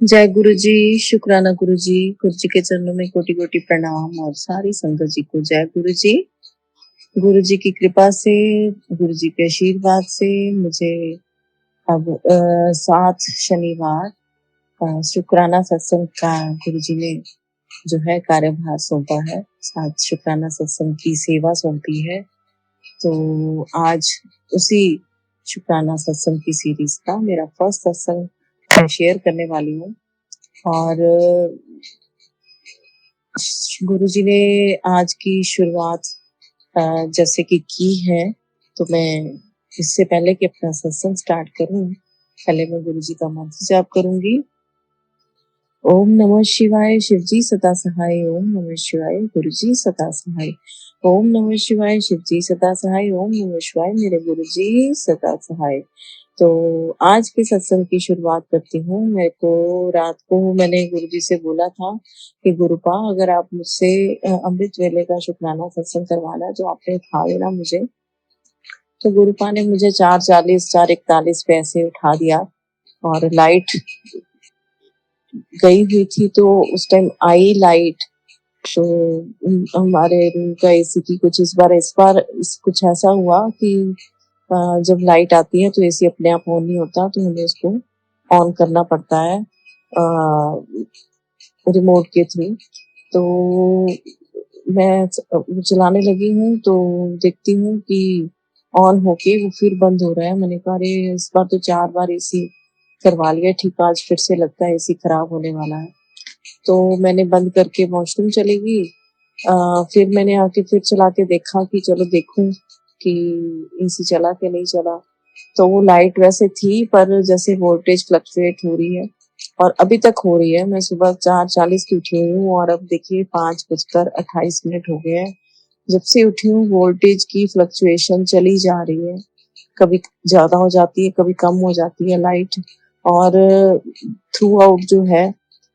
जय गुरु जी, शुक्राना गुरु जी के चरणों में कोटि-कोटि प्रणाम और सारी संगत जी को जय गुरु जी। गुरु जी की कृपा से, गुरु जी के आशीर्वाद से मुझे अब 7 शनिवार शुक्राना सत्संग का गुरु जी ने जो है कार्यभार सौंपा है। 7 शुक्राना सत्संग की सेवा सौंपी है। तो आज उसी शुक्राना सत्संग की सीरीज़ का मेरा फर्स्ट सत्संग मैं शेयर करने वाली हूँ और गुरुजी ने आज की शुरुआत जैसे कि की है, तो मैं इससे पहले कि अपना सत्संग स्टार्ट करूँ, पहले मैं गुरुजी का मंत्र जाप करूँगी। ओम नमः शिवाय शिवजी सदा सहाय, ओम नमः शिवाय गुरुजी सदा सहाय, ओम नमः शिवाय शिवजी सदा सहाय, ओम नमः शिवाय मेरे गुरुजी सदा सहाय। तो आज के सत्संग की शुरुआत करती हूँ। मेरे को रात को मैंने गुरुजी से बोला था कि गुरुपा अगर आप मुझसे अमृत वेले का शुक्राना सत्संग करवाना जो आपने उठा देना मुझे। तो गुरुपा ने मुझे 4:40 4:41 पे ऐसे उठा दिया और लाइट गई हुई थी तो उस टाइम आई लाइट। तो हमारे रूम का एसी की कुछ इस बार कुछ ऐसा हुआ कि जब लाइट आती है तो एसी अपने आप ऑन नहीं होता, तो हमें उसको ऑन करना पड़ता है रिमोट के थ्रू। तो मैं चलाने लगी हूँ तो देखती हूँ कि ऑन होके वो फिर बंद हो रहा है। मैंने कहा अरे इस बार तो 4 बार एसी करवा लिया ठीक, आज फिर से लगता है एसी खराब होने वाला है। तो मैंने बंद करके वॉशरूम चली गई। फिर मैंने आके फिर चला के देखा कि चलो देखूं कि एसी चला कि नहीं चला। तो वो लाइट वैसे थी पर जैसे वोल्टेज फ्लक्चुएट हो रही है और अभी तक हो रही है। मैं सुबह 4:40 की उठी हुई हूँ और अब देखिए 5:28 हो गए हैं। जब से उठी हूँ वोल्टेज की फ्लक्चुएशन चली जा रही है, कभी ज्यादा हो जाती है कभी कम हो जाती है लाइट। और थ्रू आउट जो है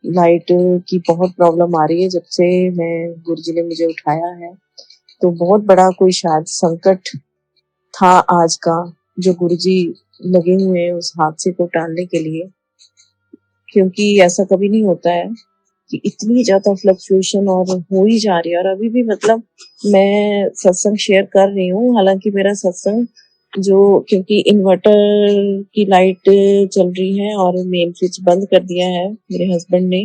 लाइट की बहुत प्रॉब्लम आ रही है जब से मैं गुरुजी ने मुझे उठाया है। तो बहुत बड़ा कोई शायद संकट था आज का, जो गुरुजी लगे हुए हैं उस हादसे को टालने के लिए, क्योंकि ऐसा कभी नहीं होता है कि इतनी ज्यादा फ्लक्चुएशन और हो ही जा रही है। और अभी भी मतलब मैं सत्संग शेयर कर रही हूँ, हालांकि मेरा सत्संग जो क्योंकि इन्वर्टर की लाइट चल रही है और मेन स्विच बंद कर दिया है मेरे हस्बैंड ने,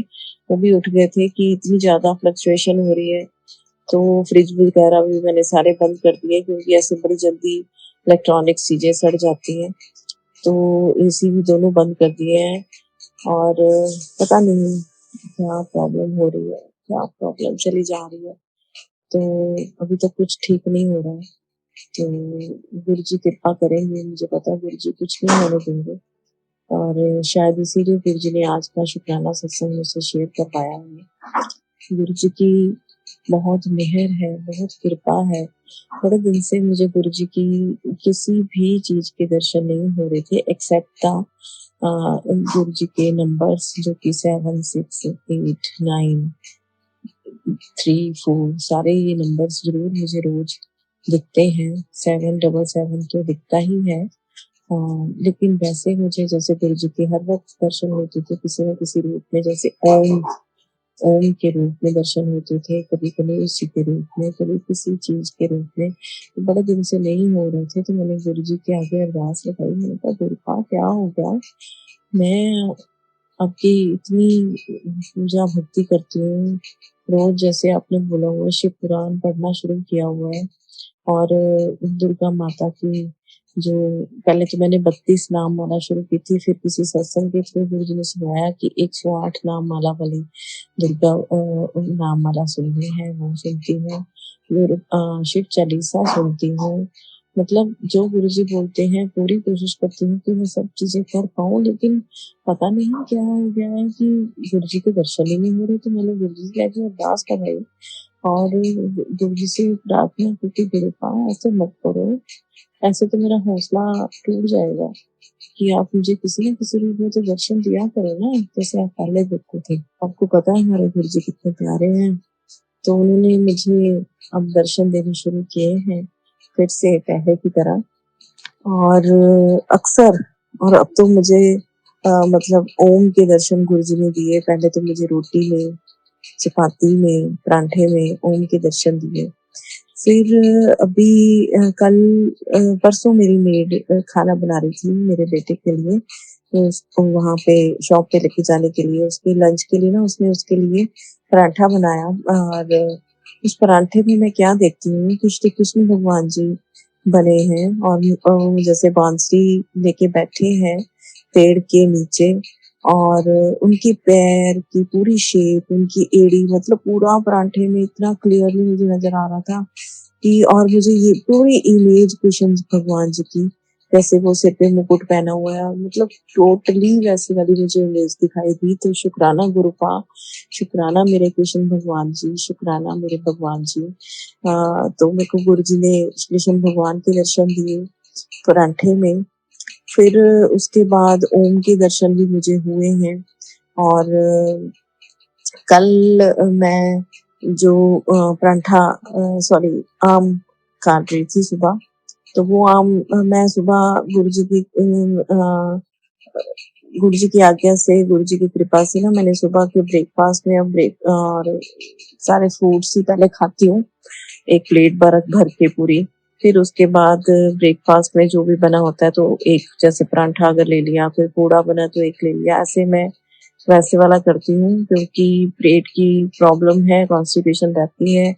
वो भी उठ गए थे कि इतनी ज्यादा फ्लक्चुएशन हो रही है। तो फ्रिज वगैरह भी मैंने सारे बंद कर दिए क्योंकि ऐसे बड़ी जल्दी इलेक्ट्रॉनिक चीजें सड़ जाती हैं। तो एसी भी दोनों बंद कर दिए हैं और पता नहीं क्या प्रॉब्लम हो रही है, क्या प्रॉब्लम चली जा रही है। तो अभी तक कुछ ठीक नहीं हो रहा है। तो गुरु जी कृपा करेंगे, मुझे पता है गुरु जी कुछ नहीं होने देंगे और शायद इसीलिए गुरु जी ने आज का शुक्राना सत्संग मुझसे शेयर कर पाया है। गुरु जी की बहुत मेहर है, बहुत कृपा है। बड़े दिन से मुझे गुरु जी की किसी भी चीज के दर्शन नहीं हो रहे थे एक्सेप्ट द गुरु जी के नंबर्स जो कि 7 6 8 9 3 4 सारे ये नंबर्स जरूर मुझे रोज दिखते हैं। 777 तो दिखता ही है। लेकिन वैसे मुझे जैसे गुरु जी के हर वक्त दर्शन होते थे किसी न किसी रूप में, जैसे ओम ओम के रूप में दर्शन होते थे, कभी गणेश जी के रूप में, कभी किसी चीज के रूप में। तो बड़े दिन से नहीं हो रहे थे तो मैंने गुरु जी के आगे अरदास लगाई। मैंने कहा गुरु का क्या हो गया, मैं आपकी इतनी पूजा भक्ति करती हूँ, रोज जैसे आपने बोला हुआ शिव पुराण पढ़ना शुरू किया हुआ है और दुर्गा माता की जो पहले तो मैंने 32 नाम माला शुरू की थी, फिर किसी सत्संग के थ्रू गुरु जी ने सुनाया कि 108 नाम माला वाली दुर्गा नाम माला सुननी है, वो सुनती हूँ। फिर शिव चालीसा सुनती हूँ। मतलब जो गुरु जी बोलते हैं पूरी कोशिश करती हूँ कि मैं सब चीजें कर पाऊँ, लेकिन पता नहीं क्या हो गया है कि गुरु जी के दर्शन ही नहीं हो रहे। तो मैंने गुरु जी के आगे अरदास कराई और गुरु जी से प्रार्थना की कि गुरुपा ऐसे मत करो, ऐसे तो मेरा हौसला टूट जाएगा कि आप मुझे किसी न किसी रूप में तो दर्शन दिया करो ना, जैसे आप पहले देते थे। आपको पता है हमारे गुरु जी कितने प्यारे हैं। तो उन्होंने मुझे अब दर्शन देने शुरू किए हैं फिर से पहले की तरह। और अक्सर और अब तो मुझे मतलब ओम के दर्शन गुरुजी ने दिए। पहले तो मुझे रोटी में, चपाती में, पराठे में ओम के दर्शन दिए। फिर अभी कल परसों मेरी मेड खाना बना रही थी मेरे बेटे के लिए, तो उसको वहाँ पे शॉप पे लेके जाने के लिए, उसके लंच के लिए ना उसने उसके लिए पराठा बनाया। और उस पराठे में मैं क्या देखती हूँ कि श्री कृष्ण भगवान जी बने हैं और जैसे बांसुरी लेके बैठे हैं पेड़ के नीचे, और उनके पैर की पूरी शेप, उनकी एड़ी, मतलब पूरा पराठे में इतना क्लियरली मुझे नजर आ रहा था कि, और मुझे ये पूरी इमेज कृष्ण भगवान जी की, जैसे वो सिर पे मुकुट पहना हुआ है, मतलब टोटली वैसी वाली मुझे इमेज दिखाई दी। तो शुक्राना गुरुपा, शुक्राना मेरे कृष्ण भगवान जी, शुक्राना मेरे भगवान जी। तो मेरे को गुरु जी ने कृष्ण भगवान के दर्शन दिए परांठे में। फिर उसके बाद ओम के दर्शन भी मुझे हुए हैं। और कल मैं जो परांठा, सॉरी, आम काट रही थी सुबह, तो वो आम मैं सुबह गुरु जी की आज्ञा से, गुरु जी की कृपा से ना, मैंने सुबह के ब्रेकफास्ट में अब ब्रेक और सारे फ्रूट्स ही पहले खाती हूँ, एक प्लेट भर भर के पूरी। फिर उसके बाद ब्रेकफास्ट में जो भी बना होता है, तो एक जैसे परांठा अगर ले लिया, फिर पूड़ा बना तो एक ले लिया, ऐसे मैं वैसे वाला करती हूँ, क्योंकि पेट की प्रॉब्लम है, कॉन्स्टिपेशन रहती है।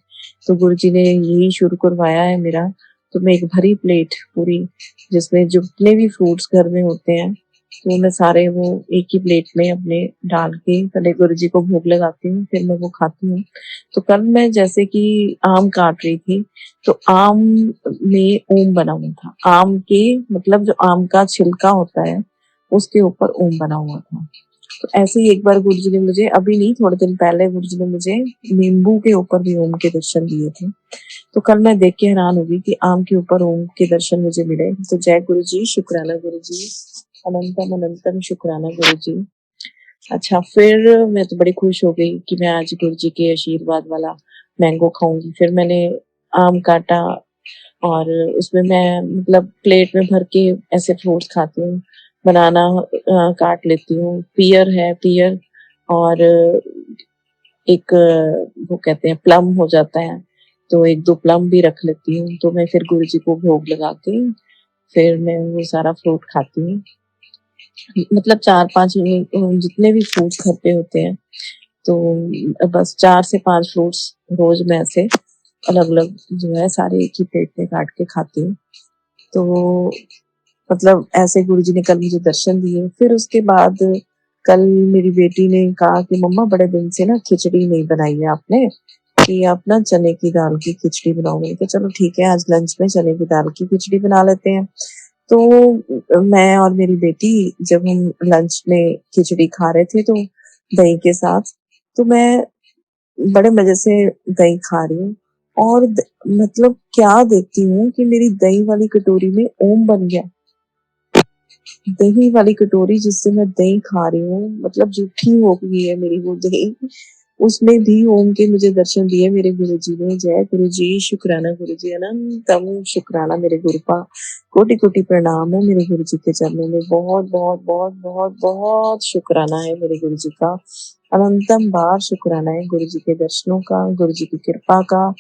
तो गुरुजी ने यही शुरू करवाया है मेरा। तो मैं एक भरी प्लेट पूरी, जिसमें जितने भी फ्रूट्स घर में होते हैं, तो मैं सारे वो एक ही प्लेट में अपने डाल के पहले गुरुजी को भोग लगाती हूँ, फिर मैं वो खाती हूँ। तो कल मैं जैसे कि आम काट रही थी, तो आम में ओम बना हुआ था। आम के मतलब जो आम का छिलका होता है, उसके ऊपर ओम बना हुआ था। तो ऐसे ही एक बार गुरुजी ने मुझे, अभी नहीं थोड़े दिन पहले, गुरुजी ने मुझे नींबू के ऊपर भी ओम के दर्शन दिए थे। तो कल मैं देख के हैरान हो गई कि आम के ऊपर ओम के दर्शन मुझे मिले। तो जय गुरु जी, शुक्राना गुरु जी, अनंतम अनंतम शुक्राना गुरु जी। अच्छा, फिर मैं तो बड़ी खुश हो गई कि मैं आज गुरु जी के आशीर्वाद वाला मैंगो खाऊंगी। फिर मैंने आम काटा, और उसमें मैं मतलब प्लेट में भर के ऐसे फ्रूट्स खाती हूँ। बनाना काट लेती हूँ, पियर है पियर, और एक वो कहते हैं प्लम हो जाता है, तो एक दो प्लम भी रख लेती हूँ। तो मैं फिर गुरु जी को भोग लगा के फिर मैं वो सारा फ्रूट खाती हूँ। मतलब 4-5 जितने भी फ्रूट्स घर पे होते हैं, तो बस 4 से 5 फ्रूट्स रोज मैं ऐसे अलग-अलग जो है सारे एक ही प्लेट में काट के खाती हूँ। तो मतलब ऐसे गुरुजी ने कल मुझे दर्शन दिए। फिर उसके बाद कल मेरी बेटी ने कहा कि मम्मा बड़े दिन से ना खिचड़ी नहीं बनाई है आपने, कि आप ना चने की दाल की खिचड़ी बनाओ। मैंने कहा चलो ठीक है, आज लंच में चने की दाल की खिचड़ी बना लेते हैं। तो मैं और मेरी बेटी जब हम लंच में खिचड़ी खा रहे थे, तो दही के साथ, तो मैं बड़े मजे से दही खा रही हूँ, और मतलब क्या देखती हूँ कि मेरी दही वाली कटोरी में ओम बन गया। दही वाली कटोरी जिससे मैं दही खा रही हूँ, मतलब जूठी हो गई है मेरी वो दही, उसमें भी ओम के मुझे दर्शन दिए मेरे गुरुजी ने। जय गुरुजी, शुक्राना गुरुजी, अनंतम शुक्राना मेरे गुरुपा, कोटि कोटि प्रणाम है मेरे गुरुजी के चरणों में। बहुत बहुत बहुत बहुत बहुत शुक्राना है मेरे गुरुजी का, अनंतम बार शुक्राना है गुरुजी के दर्शनों का, गुरुजी की कृपा का,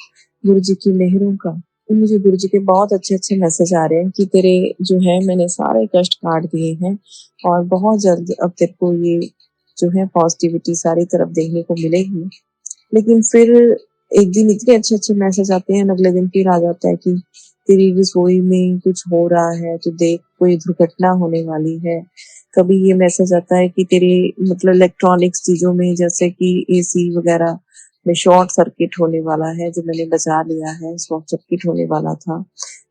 गुरुजी की मेहरों का। मुझे गुरुजी के बहुत अच्छे-अच्छे मैसेज आ रहे हैं कि तेरे जो है मैंने सारे कष्ट काट दिए हैं, और बहुत जल्द अब तेरे को ये जो है पॉजिटिविटी सारी तरफ देखने को मिलेगी। लेकिन फिर एक दिन इतने अच्छे-अच्छे मैसेज आते हैं, अगले दिन फिर आ जाता है कि तेरी रसोई में कुछ हो रहा है, तो देख कोई दुर्घटना होने वाली है। कभी ये मैसेज आता है कि तेरे मतलब इलेक्ट्रॉनिक्स चीज़ों में, जैसे कि एसी वगैरह में शॉर्ट सर्किट होने वाला है, जो मैंने बचा लिया है, शॉर्ट सर्किट होने वाला था।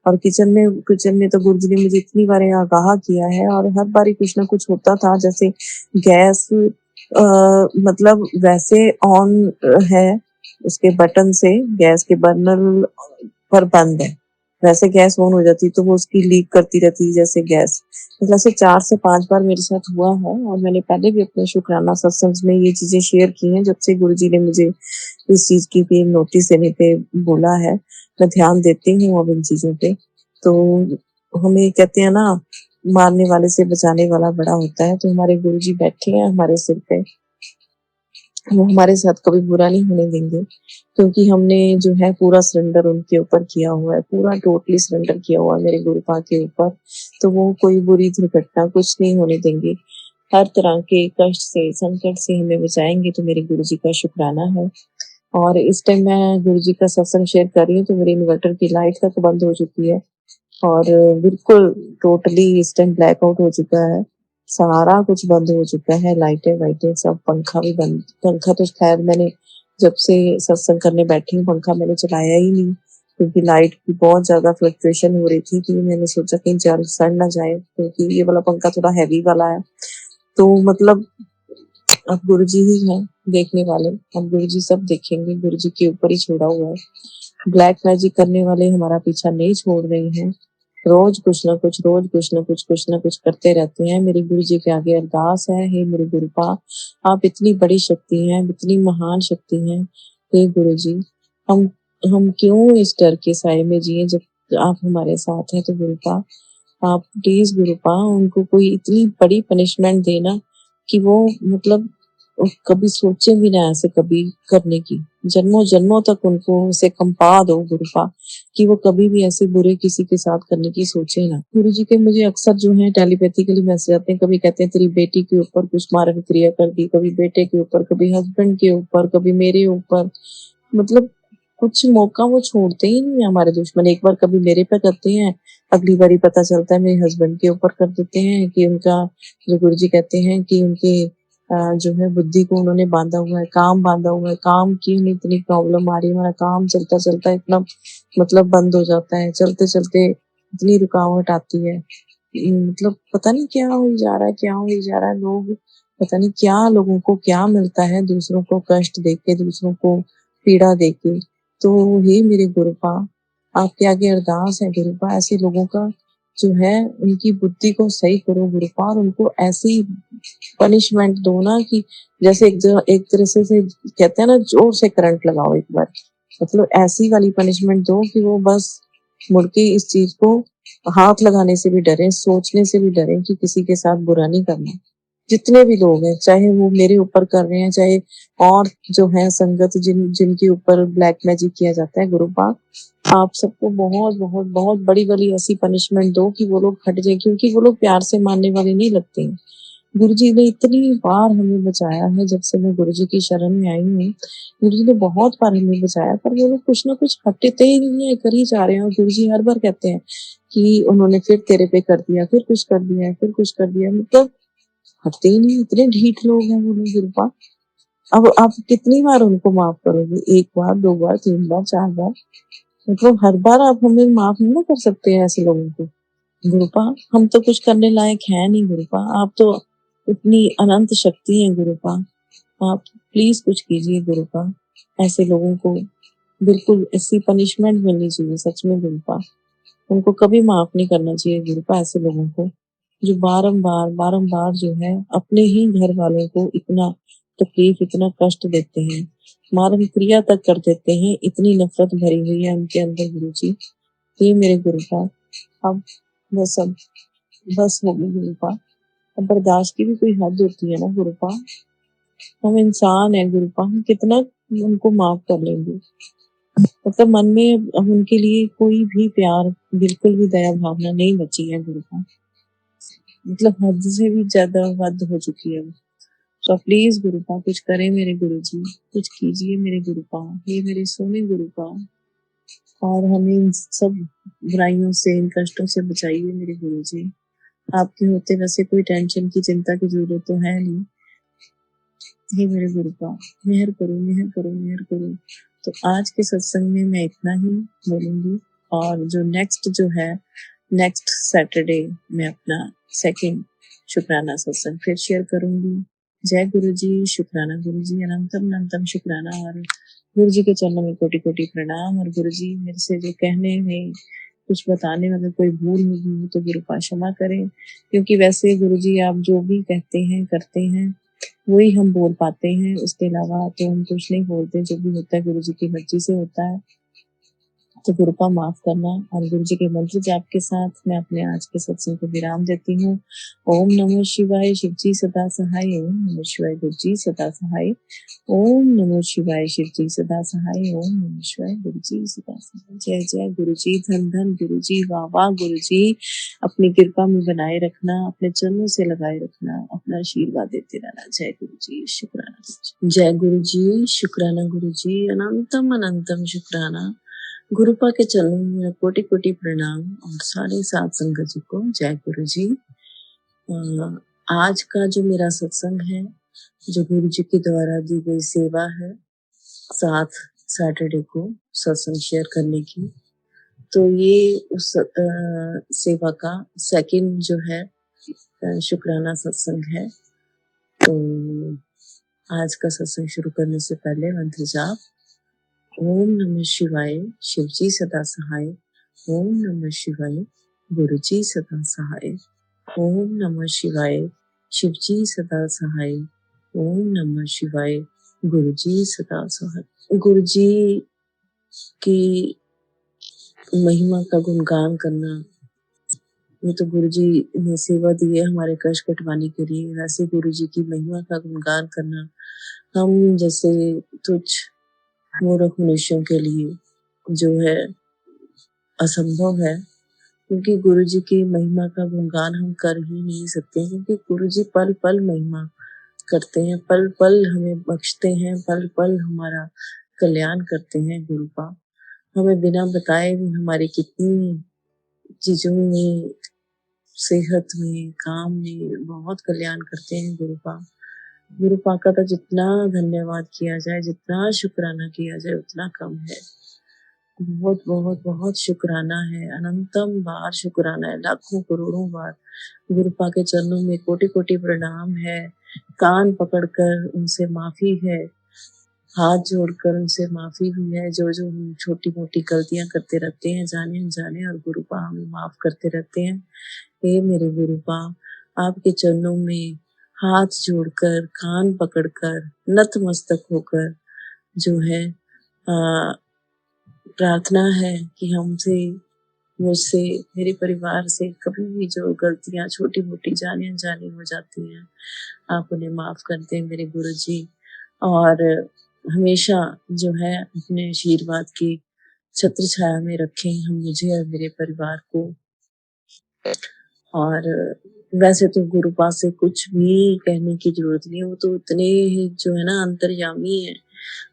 और किचन में तो गुरुजी ने मुझे इतनी बार आगाह किया है, और हर बारी कुछ ना कुछ होता था। जैसे गैस मतलब वैसे ऑन है, उसके बटन से गैस के बर्नर पर बंद है, वैसे गैस ऑन हो जाती तो वो उसकी लीक करती रहती जैसे गैस। मतलब ऐसे 4 से 5 बार मेरे साथ हुआ है, और मैंने पहले भी अपने शुक्राना सत्संग में ये चीजें शेयर की हैं, जब से गुरुजी ने मुझे इस चीज की भी नोटिस देने पे बोला है। मैं ध्यान देती हूँ अब इन चीजों पे। तो हमें कहते हैं ना मारने वाले से बचाने वाला बड़ा होता है। तो हमारे गुरुजी बैठे हैं हमारे सिर पे, वो हमारे साथ कभी बुरा नहीं होने देंगे, क्योंकि हमने जो है पूरा सरेंडर उनके ऊपर किया हुआ है, पूरा टोटली सरेंडर किया हुआ है मेरे गुरुपा के ऊपर। तो वो कोई बुरी दुर्घटना कुछ नहीं होने देंगे। हर तरह के कष्ट से, संकट से हमें बचाएँगे, तो मेरे गुरुजी का शुकराना है। और इस टाइम मैं गुरुजी का सत्संग शेयर कर रही हूँ, तो मेरे इन्वर्टर की लाइट तक बंद हो चुकी है और बिल्कुल टोटली इस टाइम ब्लैकआउट हो चुका है। सारा कुछ बंद हो चुका है, लाइटें-वाइटें सब, पंखा भी बंद। पंखा तो ख़ैर मैंने जब से सत्संग करने बैठी हूँ, पंखा मैंने चलाया ही नहीं, क्योंकि लाइट की बहुत ज़्यादा फ्लक्चुएशन हो रही थी कि मैंने सोचा कहीं चार्ज सड़ ना जाए, क्योंकि ये वाला पंखा थोड़ा हेवी वाला है। तो मतलब अब गुरुजी ही हैं देखने वाले, अब गुरुजी सब देखेंगे, गुरुजी के ऊपर ही छोड़ा हुआ है। ब्लैक मैजिक करने वाले हमारा पीछा नहीं छोड़ रहे हैं। रोज़ कुछ न कुछ, रोज़ कुछ न कुछ करते रहते हैं। मेरे गुरुजी के आगे अरदास है, हे मेरे गुरुपा, आप इतनी बड़ी शक्ति हैं, इतनी महान शक्ति हैं, हे गुरुजी, हम हम क्यों इस डर के साए में जिएँ जब आप हमारे साथ हैं। तो गुरुपा, आप प्लीज़ गुरुपा उनको कोई इतनी बड़ी पनिशमेंट देना कि वो मतलब कभी सोचे भी ना ऐसे कभी करने की। जन्मों-जन्मों तक उनको उसे कंपा दो गुरुपा, कि वो कभी भी ऐसे बुरे किसी के साथ करने की सोचे ना। गुरुजी के मुझे अक्सर जो है टेलीपैथिकली मैसेज आते हैं, कभी कहते हैं तेरी बेटी के ऊपर कुछ मारक क्रिया कर दी, कभी बेटे के ऊपर, कभी हस्बैंड के ऊपर, कभी मेरे ऊपर। मतलब कुछ मौका वो छोड़ते ही नहीं है हमारे दुश्मन। एक बार कभी मेरे पे करते हैं, अगली बारी पता चलता है मेरे हस्बैंड के ऊपर कर देते हैं कि उनका, जो गुरुजी कहते हैं कि उनके जो है बुद्धि को उन्होंने बाँधा हुआ है, काम बाँधा हुआ है, काम की उन्हें इतनी प्रॉब्लम आ रही है, हमारा काम चलता-चलता इतना मतलब बंद हो जाता है, चलते-चलते इतनी रुकावट आती है। मतलब पता नहीं क्या हो जा रहा है, क्या हो जा रहा है, लोग पता नहीं क्या, लोगों को क्या मिलता है दूसरों को कष्ट देके, दूसरों को पीड़ा देके। तो हे मेरे गुरुपा, आपके आगे अरदास है गुरुपा, ऐसे लोगों का जो है उनकी बुद्धि को सही करो गुरुपा, और उनको ऐसी पनिशमेंट दो ना कि जैसे एक तरह से कहते हैं ना, जोर से करंट लगाओ एक बार। मतलब ऐसी वाली पनिशमेंट दो कि वो बस मुड़ के इस चीज़ को हाथ लगाने से भी डरें, सोचने से भी डरें कि किसी के साथ बुरा नहीं करना। जितने भी लोग हैं, चाहे वो मेरे ऊपर कर रहे हैं, चाहे और जो है संगत जिनके ऊपर ब्लैक मैजिक किया जाता है, गुरुपा, आप सबको बहुत बड़ी वाली ऐसी पनिशमेंट दो कि वो लोग हट जाएँ, क्योंकि वो लोग प्यार से मानने वाले नहीं लगते हैं। गुरुजी ने इतनी बार हमें बचाया है जब से मैं गुरुजी की शरण में आई हूँ। गुरुजी ने बहुत बार हमें बचाया, पर वो लोग कुछ ना कुछ हटते ही नहीं है, कर ही जा रहे हैं, और गुरुजी हर बार कहते हैं कि उन्होंने फिर तेरे पे कर दिया, फिर कुछ कर दिया, फिर कुछ कर दिया। मतलब हटते ही नहीं, इतने ढीठ लोग हैं वो लोग गुरुपा। अब आप कितनी बार उनको माफ करोगे? 1 बार, 2 बार, 3 बार, 4 बार? मतलब हर बार आप हमें माफ नहीं ना कर सकते हैं ऐसे लोगों को। गुरुपा, हम तो कुछ करने लायक हैं नहीं गुरुपा, आप तो इतनी अनंत शक्ति हैं गुरुपा, आप प्लीज़ कुछ कीजिए गुरुपा। ऐसे लोगों को बिल्कुल ऐसी पनिशमेंट मिलनी चाहिए सच में गुरुपा। उनको कभी माफ नहीं करना चाहिए गुरुपा, ऐसे लोगों को, जो बारंबार जो है अपने ही घर वालों को इतना तकलीफ, इतना कष्ट देते हैं, मारण क्रिया तक कर देते हैं, इतनी नफ़रत भरी हुई है उनके अंदर गुरुजी। हे मेरे गुरुपा, अब बस अब बस हो गई गुरुपा। अब बर्दाश्त की भी कोई हद होती है ना गुरुपा। हम इंसान हैं गुरुपा, हम कितना उनको माफ़ कर लेंगे। मतलब मन में अब उनके लिए कोई भी प्यार, बिल्कुल भी दया भावना नहीं बची है गुरुपा। मतलब हद से भी ज़्यादा हद हो चुकी है वो। तो प्लीज़ गुरुपा कुछ करें मेरे गुरुजी, कुछ कीजिए मेरे गुरुपा, हे मेरे सोने गुरुपा, और हमें इन सब बुराइयों से, इन कष्टों से बचाइए मेरे गुरुजी। आपके होते वैसे कोई टेंशन की, चिंता की ज़रूरत तो है नहीं। हे मेरे गुरुपा, मेहर करो, मेहर करो, मेहर करो। तो आज के सत्संग में मैं इतना ही बोलूँगी, और जो नेक्स्ट सैटरडे मैं अपना सेकंड शुक्राना सत्संग फिर शेयर करूँगी। जय गुरुजी, शुक्राना गुरुजी, अनंतम अनंतम शुक्राना, और गुरुजी के चरणों में कोटि-कोटि प्रणाम। और गुरुजी मेरे से जो कहने में, कुछ बताने में अगर कोई भूल हुई हो तो गुरुपा क्षमा करें, क्योंकि वैसे गुरुजी आप जो भी कहते हैं, करते हैं, वही हम बोल पाते हैं, उसके अलावा तो हम कुछ नहीं बोलते, जो भी होता है गुरुजी की मर्ज़ी से होता है। तो गुरुपा माफ करना और गुरु जी के मंत्र जाप के साथ मैं अपने आज के सत्संग को विराम देती हूँ। ओम नमः शिवाय, शिव जी सदा सहाय। ओम नमः शिवाय, गुरु जी सदा सहाय। ओम नमः शिवाय, शिव जी सदा सहाय। ओम नमः शिवाय, गुरु जी सदा सहाय। जय जय गुरु जी, धन धन गुरु जी, वाह वाह गुरु जी। अपनी कृपा में बनाए रखना, अपने चरणों से लगाए रखना, अपना आशीर्वाद देते रहना। जय गुरु जी, शुक्राना। जय गुरु जी, शुक्राना गुरु जी, अनंतम अनंतम शुक्राना। गुरुपा के चरणों में मेरा कोटि कोटि प्रणाम और सारे साथ संगत जी को जय गुरु जी। आज का जो मेरा सत्संग है, जो गुरु जी के द्वारा दी गई सेवा है 7 सैटरडे को सत्संग शेयर करने की, तो ये उस सेवा का सेकंड जो है शुक्राना सत्संग है। तो आज का सत्संग शुरू करने से पहले मंत्र जाप। ओम नमः शिवाय, शिव जी सदा सहाय। ओम नमः शिवाय, गुरु जी सदा सहाय। ओम नमः शिवाय, शिव जी सदा सहाय। ओम नमः शिवाय, गुरु जी सदा सहाय। गुरु जी की महिमा का गुणगान करना, ये तो गुरु जी ने सेवा दी है हमारे कष्ट कटवाने के लिए, वैसे गुरु जी की महिमा का गुणगान करना हम जैसे तुच्छ मूर्ख मनुष्यों के लिए जो है असंभव है, क्योंकि गुरु जी की महिमा का गुणगान हम कर ही नहीं सकते, क्योंकि गुरु जी पल पल महिमा करते हैं, पल पल हमें बख्शते हैं, पल पल हमारा कल्याण करते हैं। गुरुपा हमें बिना बताए भी हमारी कितनी चीजों में, सेहत में, काम में बहुत कल्याण करते हैं गुरुपा। गुरुपा का तो जितना धन्यवाद किया जाए, जितना शुक्राना किया जाए उतना कम है। बहुत बहुत बहुत शुक्राना है, अनंतम बार शुक्राना है, लाखों करोड़ों बार गुरुपा के चरणों में कोटि कोटि प्रणाम है। कान पकड़कर उनसे माफी है, हाथ जोड़कर उनसे माफी भी है, जो जो हम छोटी मोटी गलतियां करते रहते हैं जाने अनजाने, और गुरुपा हमें माफ करते रहते हैं। हे मेरे गुरुपा, आपके चरणों में हाथ जोड़कर, कान पकड़कर, नतमस्तक होकर जो है प्रार्थना है कि हमसे, मुझसे, मेरे परिवार से कभी भी जो गलतियां छोटी मोटी जाने अनजाने हो जाती हैं, आप उन्हें माफ कर दें मेरे गुरु जी, और हमेशा जो है अपने आशीर्वाद की छत्र छाया में रखें हम मुझे और मेरे परिवार को। और वैसे तो गुरुपा से कुछ भी कहने की जरूरत नहीं है, वो तो इतने ही जो है ना अंतर्यामी है,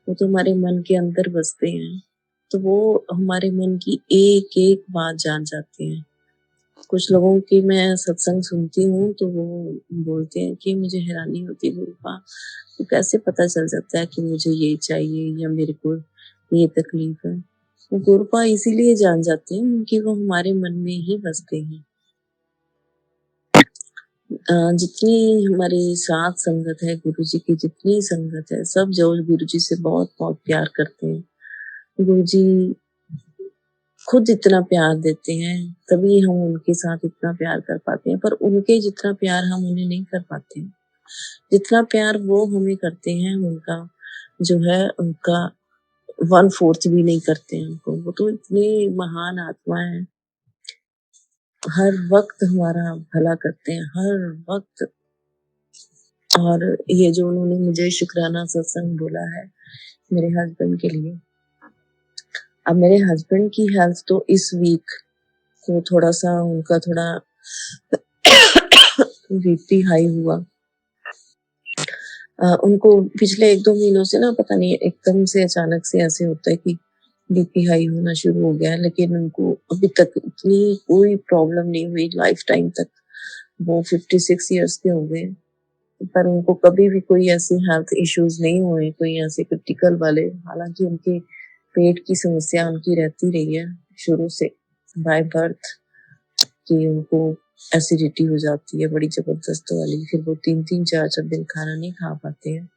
वो तो हमारे मन के अंदर बसते हैं, तो वो हमारे मन की एक एक बात जान जाते हैं। कुछ लोगों की मैं सत्संग सुनती हूँ तो वो बोलते हैं कि मुझे हैरानी होती है गुरुपा, तो कैसे पता चल जाता है कि मुझे ये चाहिए या मेरे को ये तकलीफ है। वो गुरुपा इसीलिए जान जाते हैं क्योंकि वो हमारे मन में ही बसते हैं। जितनी हमारी साथ संगत है, गुरु जी की जितनी संगत है, सब जो गुरु जी से बहुत बहुत प्यार करते हैं। गुरु जी खुद इतना प्यार देते हैं, तभी हम उनके साथ इतना प्यार कर पाते हैं, पर उनके जितना प्यार हम उन्हें नहीं कर पाते। जितना प्यार वो हमें करते हैं, उनका जो है उनका 1/4 भी नहीं करते हैं उनको। वो तो इतने महान आत्मा है, हर वक्त हमारा भला करते हैं, हर वक्त। और ये जो उन्होंने मुझे शुक्राना सत्संग बोला है मेरे हस्बैंड के लिए, अब मेरे हस्बैंड की हेल्थ तो इस वीक को थोड़ा सा उनका थोड़ा बीपी हाई हुआ। उनको पिछले 1-2 महीनों से ना पता नहीं एकदम से अचानक से ऐसे होता है कि बीपी हाई होना शुरू हो गया है, लेकिन उनको अभी तक इतनी कोई प्रॉब्लम नहीं हुई लाइफ टाइम तक। वो 56 इयर्स के हो गए, पर उनको कभी भी कोई ऐसे हेल्थ इश्यूज नहीं हुए, कोई ऐसे क्रिटिकल वाले। हालांकि उनके पेट की समस्या उनकी रहती रही है शुरू से, बाय बर्थ, कि उनको एसिडिटी हो जाती है बड़ी जबरदस्त वाली, फिर वो 3-3 4-4 दिन खाना नहीं खा पाते हैं।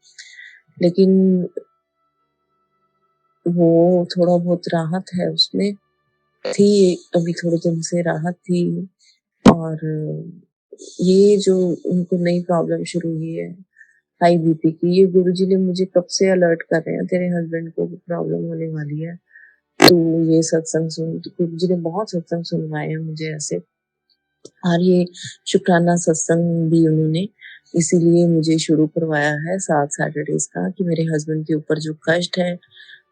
लेकिन वो थोड़ा बहुत राहत है उसमें, थी अभी थोड़े दिन से राहत थी। और ये जो उनको नई प्रॉब्लम शुरू हुई है हाई बीपी की, ये गुरुजी ने मुझे कब से अलर्ट कर रहे हैं, तेरे हस्बैंड को प्रॉब्लम होने वाली है। तो ये सत्संग सुन तो गुरुजी ने बहुत सत्संग सुनवाए हैं मुझे ऐसे। और ये शुक्राना सत्संग भी उन्होंने इसीलिए मुझे शुरू करवाया है 7 सैटरडेज़ का कि मेरे हस्बैंड के ऊपर जो कष्ट है,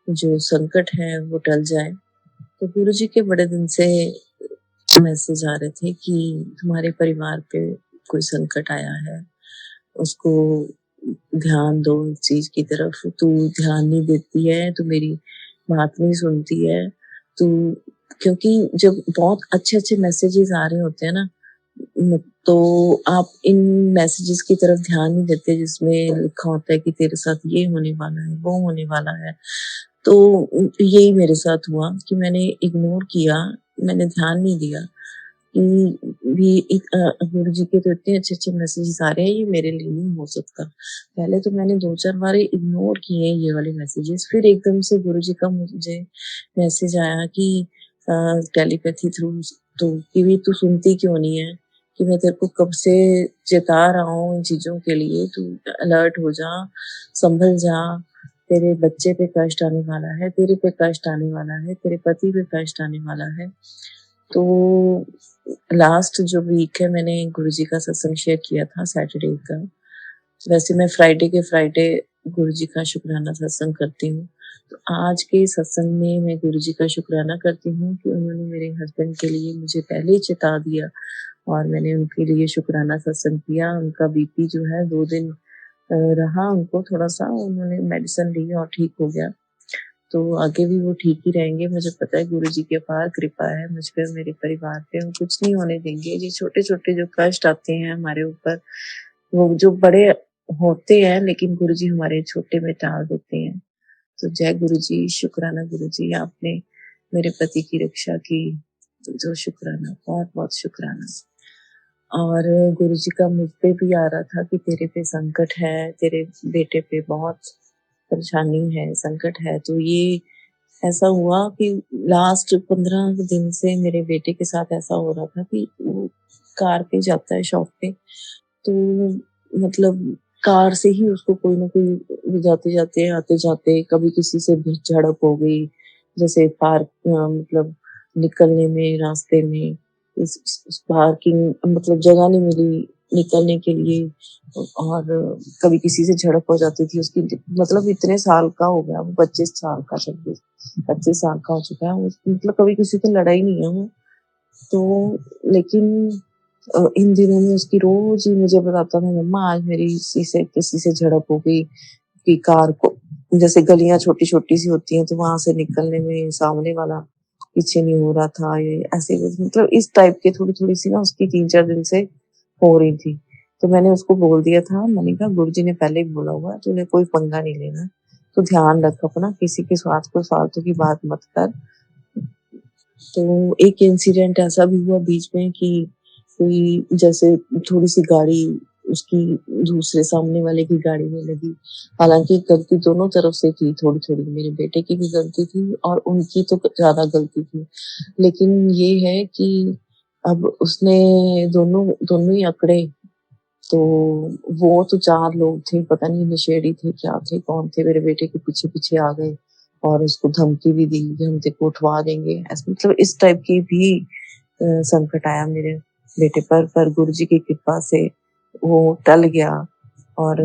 जो संकट है वो टल जाए। तो गुरुजी के बड़े दिन से मैसेज आ रहे थे कि तुम्हारे परिवार पे कोई संकट आया है, उसको ध्यान दो इस चीज़ की तरफ, तू ध्यान नहीं देती है, तू मेरी बात नहीं सुनती है, तू क्योंकि जब बहुत अच्छे-अच्छे मैसेजेस आ रहे होते हैं ना तो आप इन मैसेजेस की तरफ ध्यान नहीं देते जिसमें लिखा होता है कि तेरे साथ ये होने वाला है, वो होने वाला है। तो यही मेरे साथ हुआ कि मैंने इग्नोर किया, मैंने ध्यान नहीं दिया कि भी गुरुजी के तो इतने अच्छे-अच्छे मैसेजेस आ रहे हैं, ये मेरे लिए नहीं हो सकता। पहले तो मैंने 2-4 बार इग्नोर किए ये वाले मैसेजेस, फिर एकदम से गुरुजी का मुझे मैसेज आया कि टेलीपैथी थ्रू तो कि भी तू सुनती क्यों नहीं है? कि मैं तेरे को कब से चेता रहा हूँ इन चीज़ों के लिए, तू अलर्ट हो जा, संभल जा, तेरे बच्चे पे कष्ट आने वाला है, तेरे पे कष्ट आने वाला है, तेरे पति पे कष्ट आने वाला है। तो लास्ट जो वीक है मैंने गुरुजी का सत्संग शेयर किया था सैटरडे का। वैसे मैं फ्राइडे के फ्राइडे गुरुजी का शुक्राना सत्संग करती हूँ। तो आज के सत्संग में मैं गुरुजी का शुक्राना करती हूँ कि उन्होंने मेरे हस्बैंड के लिए मुझे पहले ही चेता दिया और मैंने उनके लिए शुक्राना सत्संग किया। उनका बीपी जो है 2 दिन रहा उनको थोड़ा-सा, उन्होंने मेडिसिन ली और ठीक हो गया। तो आगे भी वो ठीक ही रहेंगे, मुझे पता है गुरुजी की अपार कृपा है मुझ पे और मेरे परिवार पे, वो कुछ नहीं होने देंगे। ये छोटे-छोटे जो कष्ट आते हैं हमारे ऊपर, वो जो बड़े होते हैं लेकिन गुरुजी हमारे छोटे में टाल देते हैं। तो जय गुरुजी, शुक्राना गुरुजी आपने मेरे पति की रक्षा की, जो शुक्राना, बहुत-बहुत शुक्राना। और गुरुजी का मुझ पे भी आ रहा था कि तेरे पे संकट है, तेरे बेटे पे बहुत परेशानी है, संकट है। तो ये ऐसा हुआ कि लास्ट 15 दिन से मेरे बेटे के साथ ऐसा हो रहा था कि वो कार पे जाता है शॉप पे, तो मतलब कार से ही उसको कोई न कोई जाते-जाते, आते-जाते कभी किसी से भी झड़प हो गई, जैसे मतलब निकलने में रास्ते में इस पार्किंग मतलब जगह नहीं मिली निकलने के लिए और कभी किसी से झड़प हो जाती थी उसकी मतलब इतने साल का हो गया वो 25 साल का 26 साल का हो चुका है वो मतलब कभी किसी से लड़ा ही नहीं है वो। तो लेकिन इन दिनों में उसकी रोज़ ही मुझे बताता था मम्मा आज मेरी किसी से झड़प हो गई कि कार को जैसे गलियाँ छोटी-छोटी सी होती हैं तो वहाँ से निकलने में सामने वाला पीछे नहीं हो रहा था ये ऐसे मतलब इस टाइप की थोड़ी-थोड़ी सी ना उसकी 3-4 दिन से हो रही थी। तो मैंने उसको बोल दिया था मैंने कहा गुरुजी ने पहले ही बोला हुआ है तूने कोई पंगा नहीं लेना। तू ध्यान रख अपना किसी के साथ कोई फालतू की बात मत कर। तो एक इंसिडेंट ऐसा भी हुआ बीच में कि कोई जैसे थोड़ी-सी गाड़ी उसकी दूसरे सामने वाले की गाड़ी में लगी। हालाँकि गलती दोनों तरफ से थी थोड़ी-थोड़ी, मेरे बेटे की भी गलती थी और उनकी तो ज़्यादा गलती थी। लेकिन ये है कि अब उसने दोनों दोनों ही अकड़े, तो वो तो 4 लोग थे, पता नहीं नशेड़ी थे, क्या थे, कौन थे, मेरे बेटे के पीछे-पीछे आ गए और उसको धमकी भी दी कि हम तेरे को उठवा देंगे। ऐसे मतलब इस टाइप की भी संकट आया मेरे बेटे पर गुरुजी की कृपा से वो टल गया और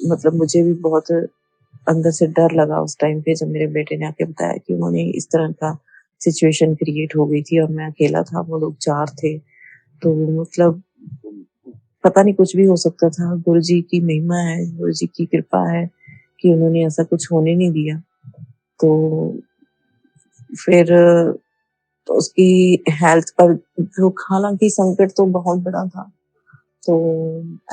मतलब मुझे भी बहुत अंदर से डर लगा उस टाइम पे जब मेरे बेटे ने आके बताया कि उन्होंने इस तरह का सिचुएशन क्रिएट हो गई थी और मैं अकेला था, वो लोग 4 थे। तो मतलब पता नहीं कुछ भी हो सकता था, गुरुजी की महिमा है, गुरुजी की कृपा है कि उन्होंने ऐसा कुछ होने नहीं दिया। तो फिर उसकी हेल्थ पर तो हालाँकि संकट तो बहुत बड़ा था। तो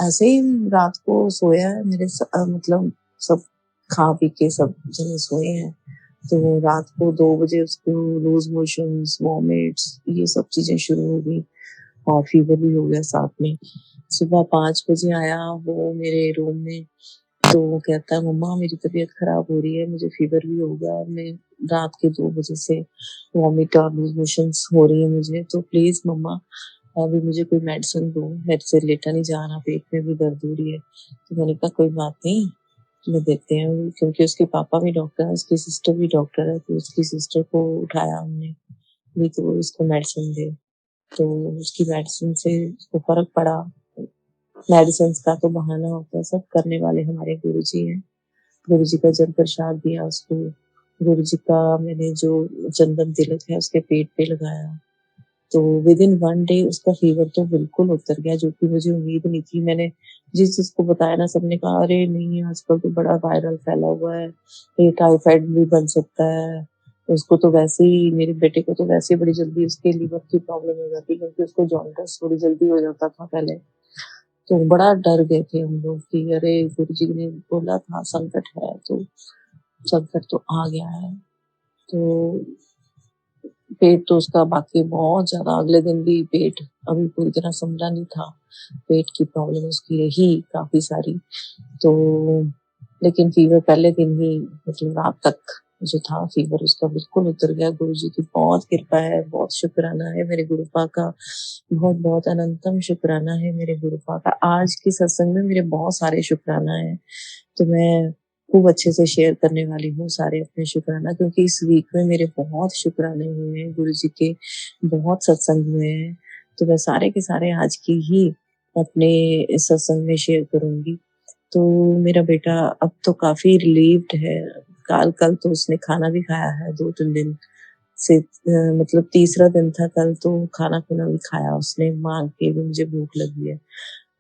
ऐसे ही रात को सोया है मतलब सब खा पी के सब जने सोए हैं। तो रात को 2 बजे उसको लूज़ मोशंस, वॉमिट्स ये सब चीज़ें शुरू हो गई और फ़ीवर भी हो गया साथ में। सुबह 5 बजे आया वो मेरे रूम में, तो वो कहता है मम्मा मेरी तबीयत ख़राब हो रही है, मुझे फ़ीवर भी हो गया और मैं रात के 2 बजे से वॉमिट और लूज़ मोशंस हो रही है मुझे, तो प्लीज़ मम्मा अभी मुझे कोई मेडिसिन दो, मेरे से लेटा नहीं जा रहा, पेट में भी दर्द हो रही है। तो मैंने कहा कोई बात नहीं, में देते हैं क्योंकि उसके पापा भी डॉक्टर हैं, उसकी सिस्टर भी डॉक्टर है, तो उसकी सिस्टर को उठाया हमने, भी तो इसको मेडिसिन दे। तो उसकी मेडिसिन से उसको फ़र्क पड़ा। मेडिसिन्स का तो बहाना होता है, सब करने वाले हमारे गुरुजी हैं। गुरुजी का जल प्रसाद दिया उसको, गुरुजी का मैंने जो चंदन तिलक है उसके पेट पे लगाया। तो विदिन 1 डे उसका फ़ीवर तो बिल्कुल उतर गया, जो कि मुझे उम्मीद नहीं थी। मैंने जिस-जिस को बताया ना, सबने कहा, "अरे नहीं, आजकल तो बड़ा वायरल फैला हुआ है, ये टाइफाइड भी बन सकता है।" उसको तो वैसे ही, मेरे बेटे को तो वैसे ही बड़ी जल्दी उसके लिवर की प्रॉब्लम हो जाती है, क्योंकि उसको जॉन्डिस बड़ी जल्दी हो जाता था पहले। तो बड़ा डर गए थे हम लोग कि अरे, गुरुजी ने बोला था संकट है, तो संकट तो आ गया है। तो पेट तो उसका बाकी बहुत ज़्यादा, अगले दिन भी पेट अभी पूरी तरह संभला नहीं था। पेट की प्रॉब्लम उसकी रही काफ़ी सारी। तो लेकिन फ़ीवर पहले दिन ही, मतलब रात तक जो था फ़ीवर उसका बिल्कुल उतर गया। गुरुजी की बहुत कृपा है, बहुत शुक्राना है मेरे गुरुपा का, बहुत-बहुत अनंतम शुक्राना है मेरे गुरुपा का। आज के सत्संग में मेरे बहुत सारे शुक्राना हैं, तो मैं खूब अच्छे से शेयर करने वाली हूँ सारे अपने शुक्राना, क्योंकि इस वीक में मेरे बहुत शुक्राने हुए हैं, गुरुजी के बहुत सत्संग हुए हैं, तो मैं सारे के सारे आज की ही अपने इस सत्संग में शेयर करूँगी। तो मेरा बेटा अब तो काफ़ी रिलीव्ड है। कल तो उसने खाना भी खाया है 2-3 दिन से, मतलब तीसरा दिन था कल, तो खाना-खुना भी खाया उसने, माँग के भी मुझे भूख लगी है।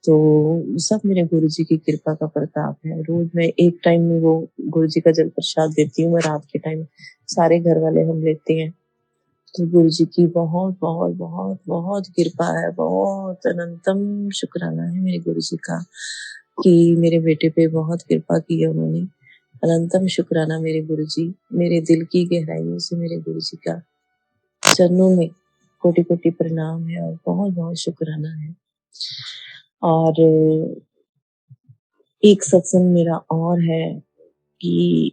तो सब मेरे गुरुजी की कृपा का प्रताप है। रोज़ मैं एक टाइम में वो गुरुजी का जल प्रसाद देती हूँ, मैं रात के टाइम, सारे घर वाले हम लेते हैं। तो गुरुजी की बहुत, बहुत, बहुत, बहुत कृपा है, बहुत अनंतम शुक्राना है मेरे गुरुजी का कि मेरे बेटे पे बहुत कृपा की है उन्होंने। अनंतम शुक्राना मेरे गुरुजी, मेरे दिल की गहराइयों से मेरे गुरुजी का चरणों में कोटि-कोटि प्रणाम है और बहुत-बहुत शुक्राना है। और एक सत्संग मेरा और है कि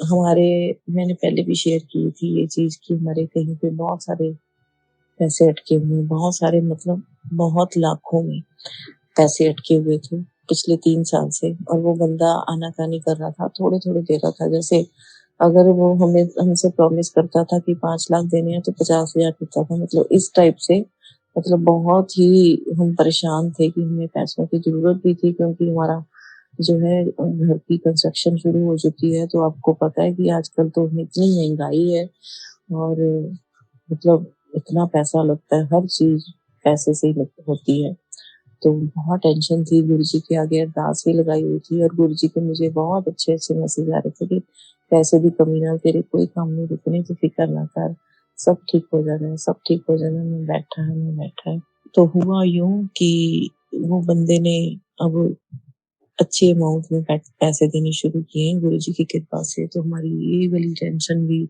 हमारे, मैंने पहले भी शेयर की थी ये चीज़ कि हमारे कहीं पे बहुत सारे पैसे अटके हुए हैं, बहुत सारे, मतलब बहुत लाखों में पैसे अटके हुए थे पिछले 3 साल से, और वो बंदा आनाकानी कर रहा था, थोड़े-थोड़े दे रहा था। जैसे अगर वो हमें हमसे प्रॉमिस करता था कि 5 लाख देने हैं तो 50,000 देता था, मतलब इस टाइप से। मतलब बहुत ही हम परेशान थे कि हमें पैसों की ज़रूरत भी थी, क्योंकि हमारा जो है घर की कंस्ट्रक्शन शुरू हो चुकी है। तो आपको पता है कि आजकल तो इतनी महँगाई है, और मतलब इतना पैसा लगता है, हर चीज़ पैसे से ही लग होती है। तो बहुत टेंशन थी, गुरुजी के आगे अरदास भी लगाई हुई थी, और गुरुजी के मुझे बहुत अच्छे-अच्छे मैसेज आ रहे थे कि पैसे की कमी ना, तेरे कोई काम नहीं रुकने, तू फ़िक्र ना कर, सब ठीक हो जाना है, सब ठीक हो जाना है, मैं बैठा है, मैं बैठा है। तो हुआ यूँ कि वो बंदे ने अब अच्छे अमाउंट में पैसे देने शुरू किए हैं गुरुजी की कृपा से, तो हमारी ये वाली टेंशन भी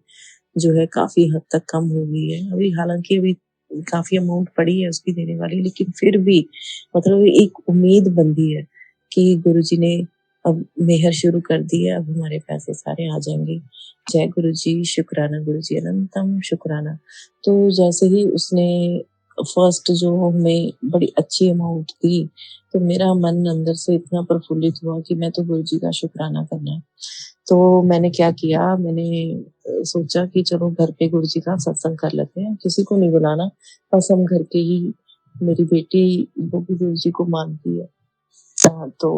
जो है काफ़ी हद तक कम हो गई है। अभी हालाँकि अभी काफ़ी अमाउंट पड़ी है उसकी देने वाली, लेकिन फिर भी मतलब एक उम्मीद बंधी है कि गुरुजी ने अब मेहर शुरू कर दी है, अब हमारे पैसे सारे आ जाएँगे। जय गुरुजी, शुक्राना गुरुजी, अनंतम शुक्राना। तो जैसे ही उसने फर्स्ट जो हमें बड़ी अच्छी अमाउंट दी, तो मेरा मन अंदर से इतना प्रफुल्लित हुआ कि मैं तो गुरुजी का शुक्राना करना है। तो मैंने क्या किया, मैंने सोचा कि चलो घर पे गुरुजी का सत्संग कर लेते हैं, किसी को नहीं बुलाना, बस हम घर के ही, मेरी बेटी वो भी गुरुजी को मानती है। तो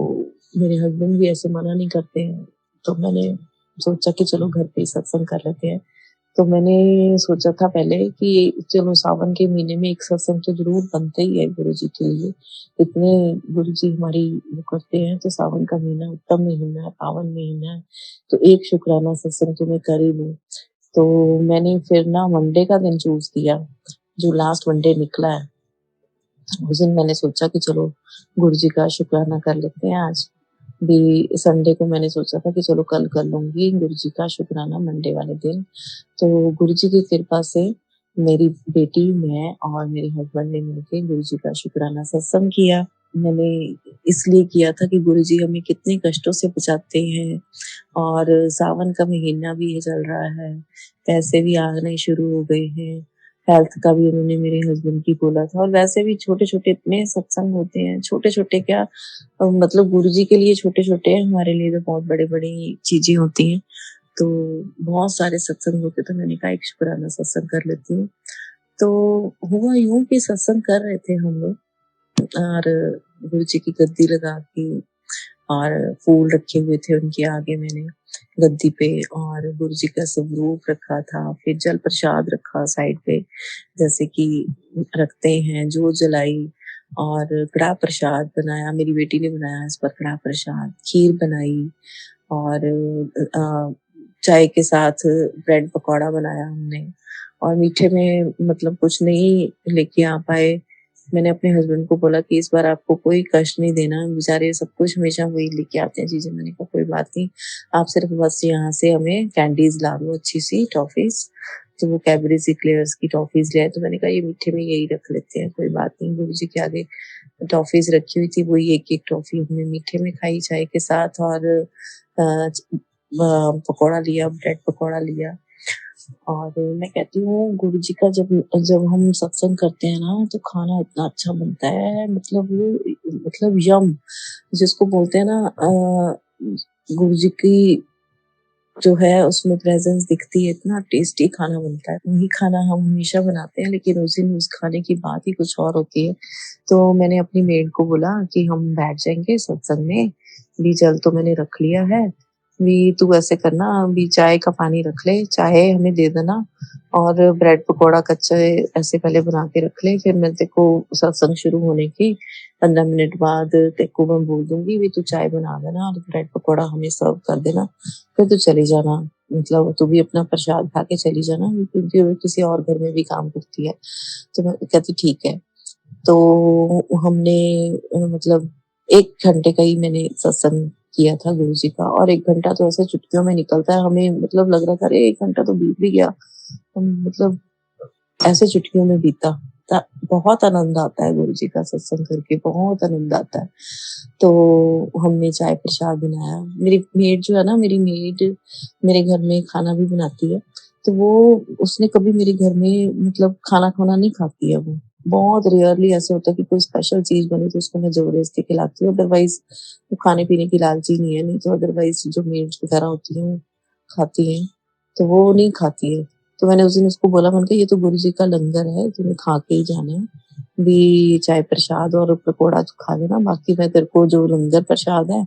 मेरे हस्बैंड भी ऐसे मना नहीं करते हैं, तो मैंने सोचा कि चलो घर पे ही सत्संग कर लेते हैं। तो मैंने सोचा था पहले कि चलो सावन के महीने में एक सत्संग तो ज़रूर बनता ही है गुरुजी के लिए। इतने गुरुजी हमारी वो करते हैं, तो सावन का महीना उत्तम महीना है, पावन महीना है, तो एक शुक्राना सत्संग तो मैं कर ही लूँ। तो मैंने फिर ना मंडे का दिन चूज़ किया, जो लास्ट मंडे निकला है। उस दिन मैंने सोचा कि चलो गुरुजी का शुक्राना कर लेते हैं आज। भी संडे को मैंने सोचा था कि चलो कल कर लूँगी गुरुजी का शुक्राना मंडे वाले दिन। तो गुरुजी की कृपा से मेरी बेटी, मैं और मेरे हस्बैंड ने मिलके गुरुजी का शुक्राना सत्संग किया। मैंने इसलिए किया था कि गुरुजी हमें कितने कष्टों से बचाते हैं, और सावन का महीना भी ये चल रहा है, पैसे भी आने शुरू हो गए हैं, हेल्थ का भी उन्होंने मेरे हस्बैंड की बोला था और वैसे भी छोटे-छोटे इतने सत्संग होते हैं, छोटे-छोटे क्या मतलब गुरुजी के लिए छोटे-छोटे हैं, हमारे लिए तो बहुत बड़े-बड़ी चीज़ें होती हैं। तो बहुत सारे सत्संग होते तो मैंने कहा एक शुक्राना सत्संग कर लेती हूँ। तो हुआ यूँ कि सत्संग कर रहे थे हम लोग और गुरुजी की गद्दी लगा के और फूल रखे हुए थे उनके आगे मैंने गद्दी पे और गुरुजी का स्वरूप रखा था, फिर जल प्रसाद रखा साइड पे जैसे कि रखते हैं, जोत जलाई और कड़ाह प्रसाद बनाया, मेरी बेटी ने बनाया इस बार कड़ाह प्रसाद, खीर बनाई और चाय के साथ ब्रेड पकौड़ा बनाया हमने और मीठे में मतलब कुछ नहीं लेके आ पाए। मैंने अपने हस्बैंड को बोला कि इस बार आपको कोई कष्ट नहीं देना, बेचारे सब कुछ हमेशा वही लेके आते हैं चीज़ें। मैंने कहा कोई बात नहीं, आप सिर्फ बस यहाँ से हमें कैंडीज़ ला दो अच्छी-सी टॉफ़ीज़। तो वो कैडबरीज़ एक्लेयर्स की टॉफ़ीज़ ले आए, तो मैंने कहा ये मीठे में यही रख लेते हैं, कोई बात नहीं। गुरुजी के आगे टॉफ़ीज़ रखी हुई थी, वही एक-एक टॉफ़ी हमने मीठे में खाई चाय के साथ और अ, पकौड़ा लिया, ब्रेड पकौड़ा लिया और मैं कहती हूँ गुरुजी का जब जब हम सत्संग करते हैं ना, तो खाना इतना अच्छा बनता है मतलब यम जिसको बोलते हैं ना गुरुजी की जो है उसमें प्रेज़ेंस दिखती है, इतना टेस्टी खाना बनता है। वही खाना हम हमेशा बनाते हैं लेकिन उस दिन उस खाने की बात ही कुछ और होती है। तो मैंने अपनी मेड को बोला कि हम बैठ जाएँगे सत्संग में, भी जल तो मैंने रख लिया है, भी तू ऐसे करना अभी चाय का पानी रख ले, चाय हमें दे देना और ब्रेड पकौड़ा कच्चे ऐसे पहले बना के रख ले, फिर मैं तेरे को सत्संग शुरू होने के 15 मिनट बाद तेरे को मैं बोल दूँगी भी तू चाय बना देना और ब्रेड पकौड़ा हमें सर्व कर देना, फिर तू चली जाना। मतलब तू भी अपना प्रसाद खा के चली जाना क्योंकि वो किसी और घर में भी काम करती है। तो मैं कहती ठीक है। तो हमने मतलब 1 घंटे का ही मैंने सत्संग किया था गुरुजी का और 1 घंटा तो ऐसे चुटकियों में निकलता है, हमें मतलब लग रहा था अरे 1 घंटा तो बीत भी गया। हम मतलब ऐसे चुटकियों में बीता। बहुत आनंद आता है गुरुजी का सत्संग करके, बहुत आनंद आता है। तो हमने चाय प्रसाद बनाया। मेरी मेड जो है ना, मेरी मेड मेरे घर में खाना भी बनाती है। तो वो उसने कभी मेरे घर में मतलब खाना-खुना नहीं खाती है वो। बहुत रेयरली ऐसा होता है कि कोई स्पेशल चीज़ बनी तो उसको मैं ज़बरदस्ती खिलाती हूँ, अदरवाइज़ वो खाने-पीने की लालची नहीं है, नहीं तो अदरवाइज़ जो मेड्स वगैरह होती हैं, खाती हैं। तो वो नहीं खाती है। तो मैंने उस दिन उसको बोला मैंने कहा ये तो गुरुजी का लंगर है, तुम्हें खा के ही जाना है। भी चाहे प्रसाद और पकौड़ा तू खा लेना, बाकी मैं तेरे को जो लंगर प्रसाद है,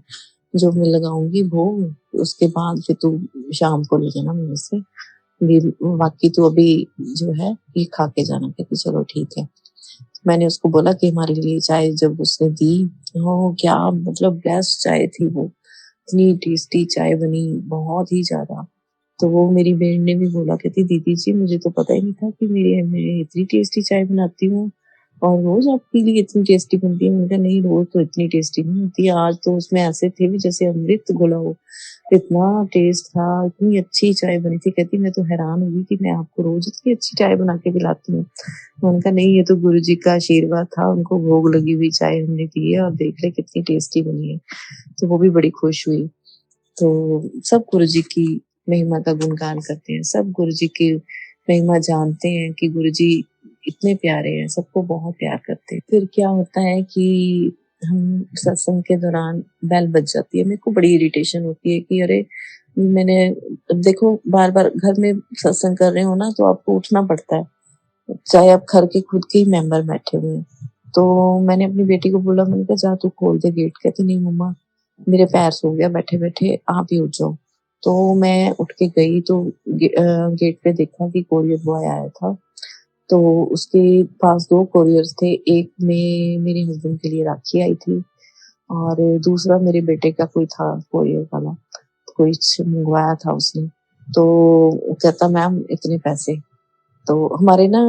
जो मैं लगाऊँगी भोग, उसके बाद फिर तू शाम को ले जाना मेरे से। भी बाकी तू अभी जो है ये खा के जाना। कहती चलो ठीक है। मैंने उसको बोला कि हमारे लिए चाय जब उसने दी, ओह! क्या मतलब बेस्ट चाय थी वो। इतनी टेस्टी चाय बनी, बहुत ही ज़्यादा। तो वो मेरी बहन ने भी बोला कहती दीदी जी मुझे तो पता ही नहीं था कि मैं इतनी टेस्टी चाय बनाती हूँ और रोज़ आपके लिए इतनी टेस्टी बनती है। मैंने कहा नहीं रोज़ तो इतनी टेस्टी नहीं होती है, आज तो उसमें ऐसे थे भी जैसे अमृत घुला हो। इतना टेस्ट था, इतनी अच्छी चाय बनी थी। कहती मैं तो हैरान हो गई कि मैं आपको रोज़ इतनी अच्छी चाय बना के पिलाती हूँ। मैंने कहा नहीं ये तो गुरुजी का आशीर्वाद था, उनको भोग लगी हुई चाय हमने दी है और देख ले कितनी टेस्टी बनी है। तो वो भी बड़ी खुश हुई। तो सब गुरुजी की महिमा का गुणगान करते हैं, सब गुरुजी की महिमा जानते हैं कि गुरुजी इतने प्यारे हैं, सबको बहुत प्यार करते हैं। फिर क्या होता है कि हम सत्संग के दौरान बेल बज जाती है, मेरे को बड़ी इरिटेशन होती है कि अरे! मैंने देखो बार-बार घर में सत्संग कर रहे हो ना तो आपको उठना पड़ता है, चाहे आप घर के खुद के ही मेंबर बैठे हुए हैं। तो मैंने अपनी बेटी को बोला मैंने कहा जा तू खोल दे गेट, कहती नहीं मम्मा मेरे पैर सो गया बैठे-बैठे, आप ही उठ जाओ। तो मैं उठ के गई तो गेट पे देखा कि कोरियर बॉय आया था। तो उसके पास 2 कोरियर्स थे, एक में मेरे हस्बैंड के लिए राखी आई थी और दूसरा मेरे बेटे का कोई था कोरियर वाला, कुछ मँगवाया था उसने। तो वो कहता मैम इतने पैसे। तो हमारे ना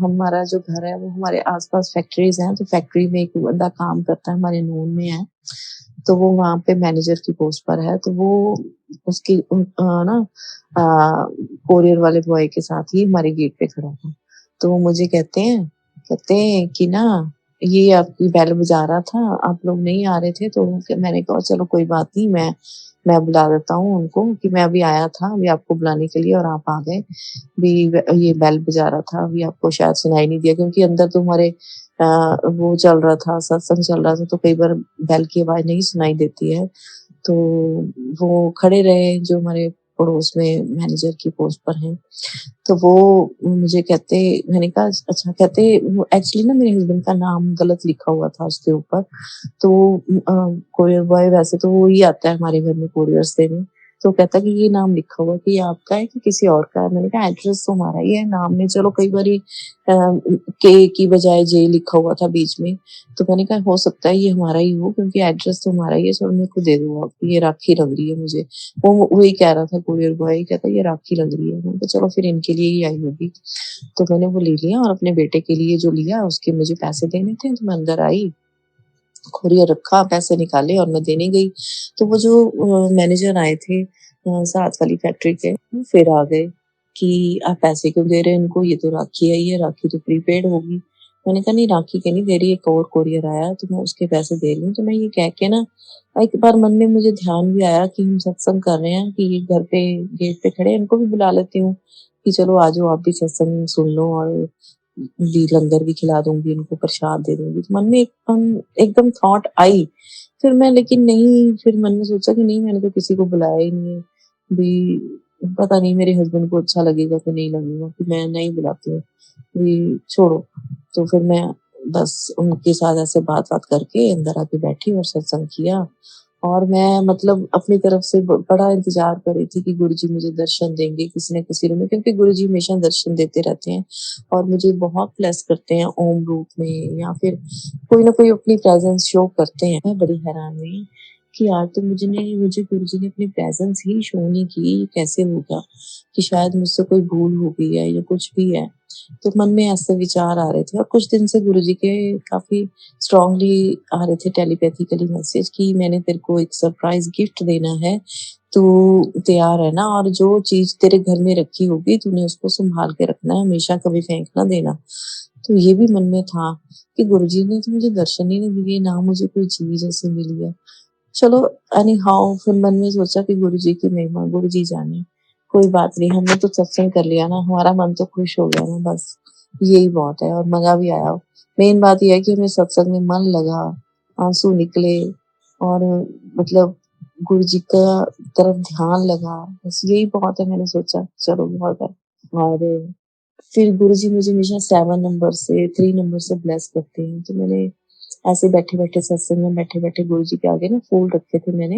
हमारा जो घर है वो हमारे आस-पास फैक्ट्रीज़ हैं, तो फैक्ट्री में एक बंदा काम करता है, हमारे नोन में है। तो वो वहाँ पे मैनेजर की पोस्ट पर है, तो वो उसकी ना कोरियर वाले बॉय के साथ ही हमारे गेट पे खड़ा था। तो वो मुझे कहते हैं कि ना ये आपकी बेल बजा रहा था, आप लोग नहीं आ रहे थे तो मैंने कहा चलो कोई बात नहीं मैं मैं बुला देता हूँ उनको कि मैं अभी आया था, अभी आपको बुलाने के लिए और आप आ गए। भी व ये बेल बजा रहा था, अभी आपको शायद सुनाई नहीं दिया क्योंकि अंदर तो हमारे वो चल रहा था, सत्संग चल रहा था, तो कई बार बेल की आवाज़ नहीं सुनाई देती है। तो वो खड़े रहे जो हमारे पड़ोस में मैनेजर की पोस्ट पर हैं। तो वो मुझे कहते मैंने कहा अच्छा कहते वो एक्चुअली ना मेरे हस्बैंड का नाम गलत लिखा हुआ था उसके ऊपर। तो कोरियर बॉय वैसे तो वो ही आता है हमारे घर में कोरियर्स देने। तो कहता कि ये नाम लिखा हुआ है कि ये आपका है कि किसी और का है? मैंने कहा एड्रेस तो हमारा ही है, नाम में चलो कई बारी के की बजाय जे लिखा हुआ था बीच में। तो मैंने कहा हो सकता है ये हमारा ही हो क्योंकि एड्रेस तो हमारा ही है, चलो मेरे को दे दो आप, ये राखी लग रही है मुझे। वो वही कह रहा था कोरियर बॉय कहता ये राखी लग रही है। मैंने कहा चलो फिर इनके लिए ही आई होगी। तो मैंने वो ले लिया और अपने बेटे के लिए जो लिया उसके मुझे पैसे देने थे तो मैं अंदर आई, कोरियर रखा, पैसे निकाले और मैं देने गई। तो वो जो मैनेजर आए थे साथ वाली फैक्ट्री के, वो फिर आ गए कि आप पैसे क्यों दे रहे हैं इनको? ये तो राखी है, ये राखी तो प्रीपेड होगी। मैंने कहा नहीं राखी के नहीं दे रही, एक और कोरियर आया तो मैं उसके पैसे दे रही हूँ। तो मैं ये कह के ना एक बार मन में मुझे ध्यान भी आया कि हम सत्संग कर रहे हैं कि ये घर पे गेट पे खड़े हैं, इनको भी बुला लेती हूँ कि चलो आ जाओ आप भी सत्संग सुन लो और भी लंगर भी खिला दूँगी, इनको प्रसाद दे दूँगी। तो मन में एकदम थॉट आई। फिर मैं लेकिन नहीं फिर मन में सोचा कि नहीं मैंने तो किसी को बुलाया ही नहीं है। भी पता नहीं मेरे हस्बैंड को अच्छा लगेगा कि नहीं लगेगा, कि मैं नहीं बुलाती हूँ। भी छोड़ो। तो फिर मैं बस उनके साथ ऐसे बात-वात करके अंदर आके बैठी और सत्संग किया। और मैं मतलब अपनी तरफ से बड़ा इंतज़ार कर रही थी कि गुरुजी मुझे दर्शन देंगे किसी न किसी रूप में क्योंकि गुरुजी हमेशा दर्शन देते रहते हैं और मुझे बहुत ब्लेस करते हैं ओम रूप में या फिर कोई ना कोई अपनी प्रेज़ेंस शो करते हैं। मैं बड़ी हैरान हुई कि यार तो मुझे गुरुजी ने अपनी प्रेज़ेंस ही शो नहीं की, ये कैसे हो गया? कि शायद मुझसे कोई भूल हो गई है या कुछ भी है। तो मन में ऐसे विचार आ रहे थे और कुछ दिन से गुरुजी के काफ़ी स्ट्रॉन्गली आ रहे थे टेलीपैथिकली मैसेज कि मैंने तेरे को एक सरप्राइज़ गिफ्ट देना है, तू तैयार है ना? और जो चीज़ तेरे घर में रखी होगी तूने उसको सँभाल के रखना है, हमेशा कभी फेंक ना देना। तो ये भी मन में था कि गुरुजी ने तो मुझे दर्शन ही नहीं दिए, ना मुझे कोई चीज़ ऐसी मिली है। चलो एनी हाउ फिर मन में सोचा कि गुरुजी की महिमा गुरुजी जाने। कोई बात नहीं, हमने तो सत्संग कर लिया ना, हमारा मन तो खुश हो गया ना बस, यही बहुत है और मज़ा भी आया। मेन बात ये है कि हमें सत्संग में मन लगा, आँसू निकले और मतलब गुरुजी का तरफ ध्यान लगा, बस यही बहुत है मैंने सोचा चलो बहुत है। और फिर गुरुजी मुझे हमेशा 7 नंबर से 3 नंबर से ब्लेस करते हैं, तो मैंने ऐसे बैठे-बैठे सत्संग में बैठे-बैठे गुरुजी के आगे ना फूल रखे थे मैंने,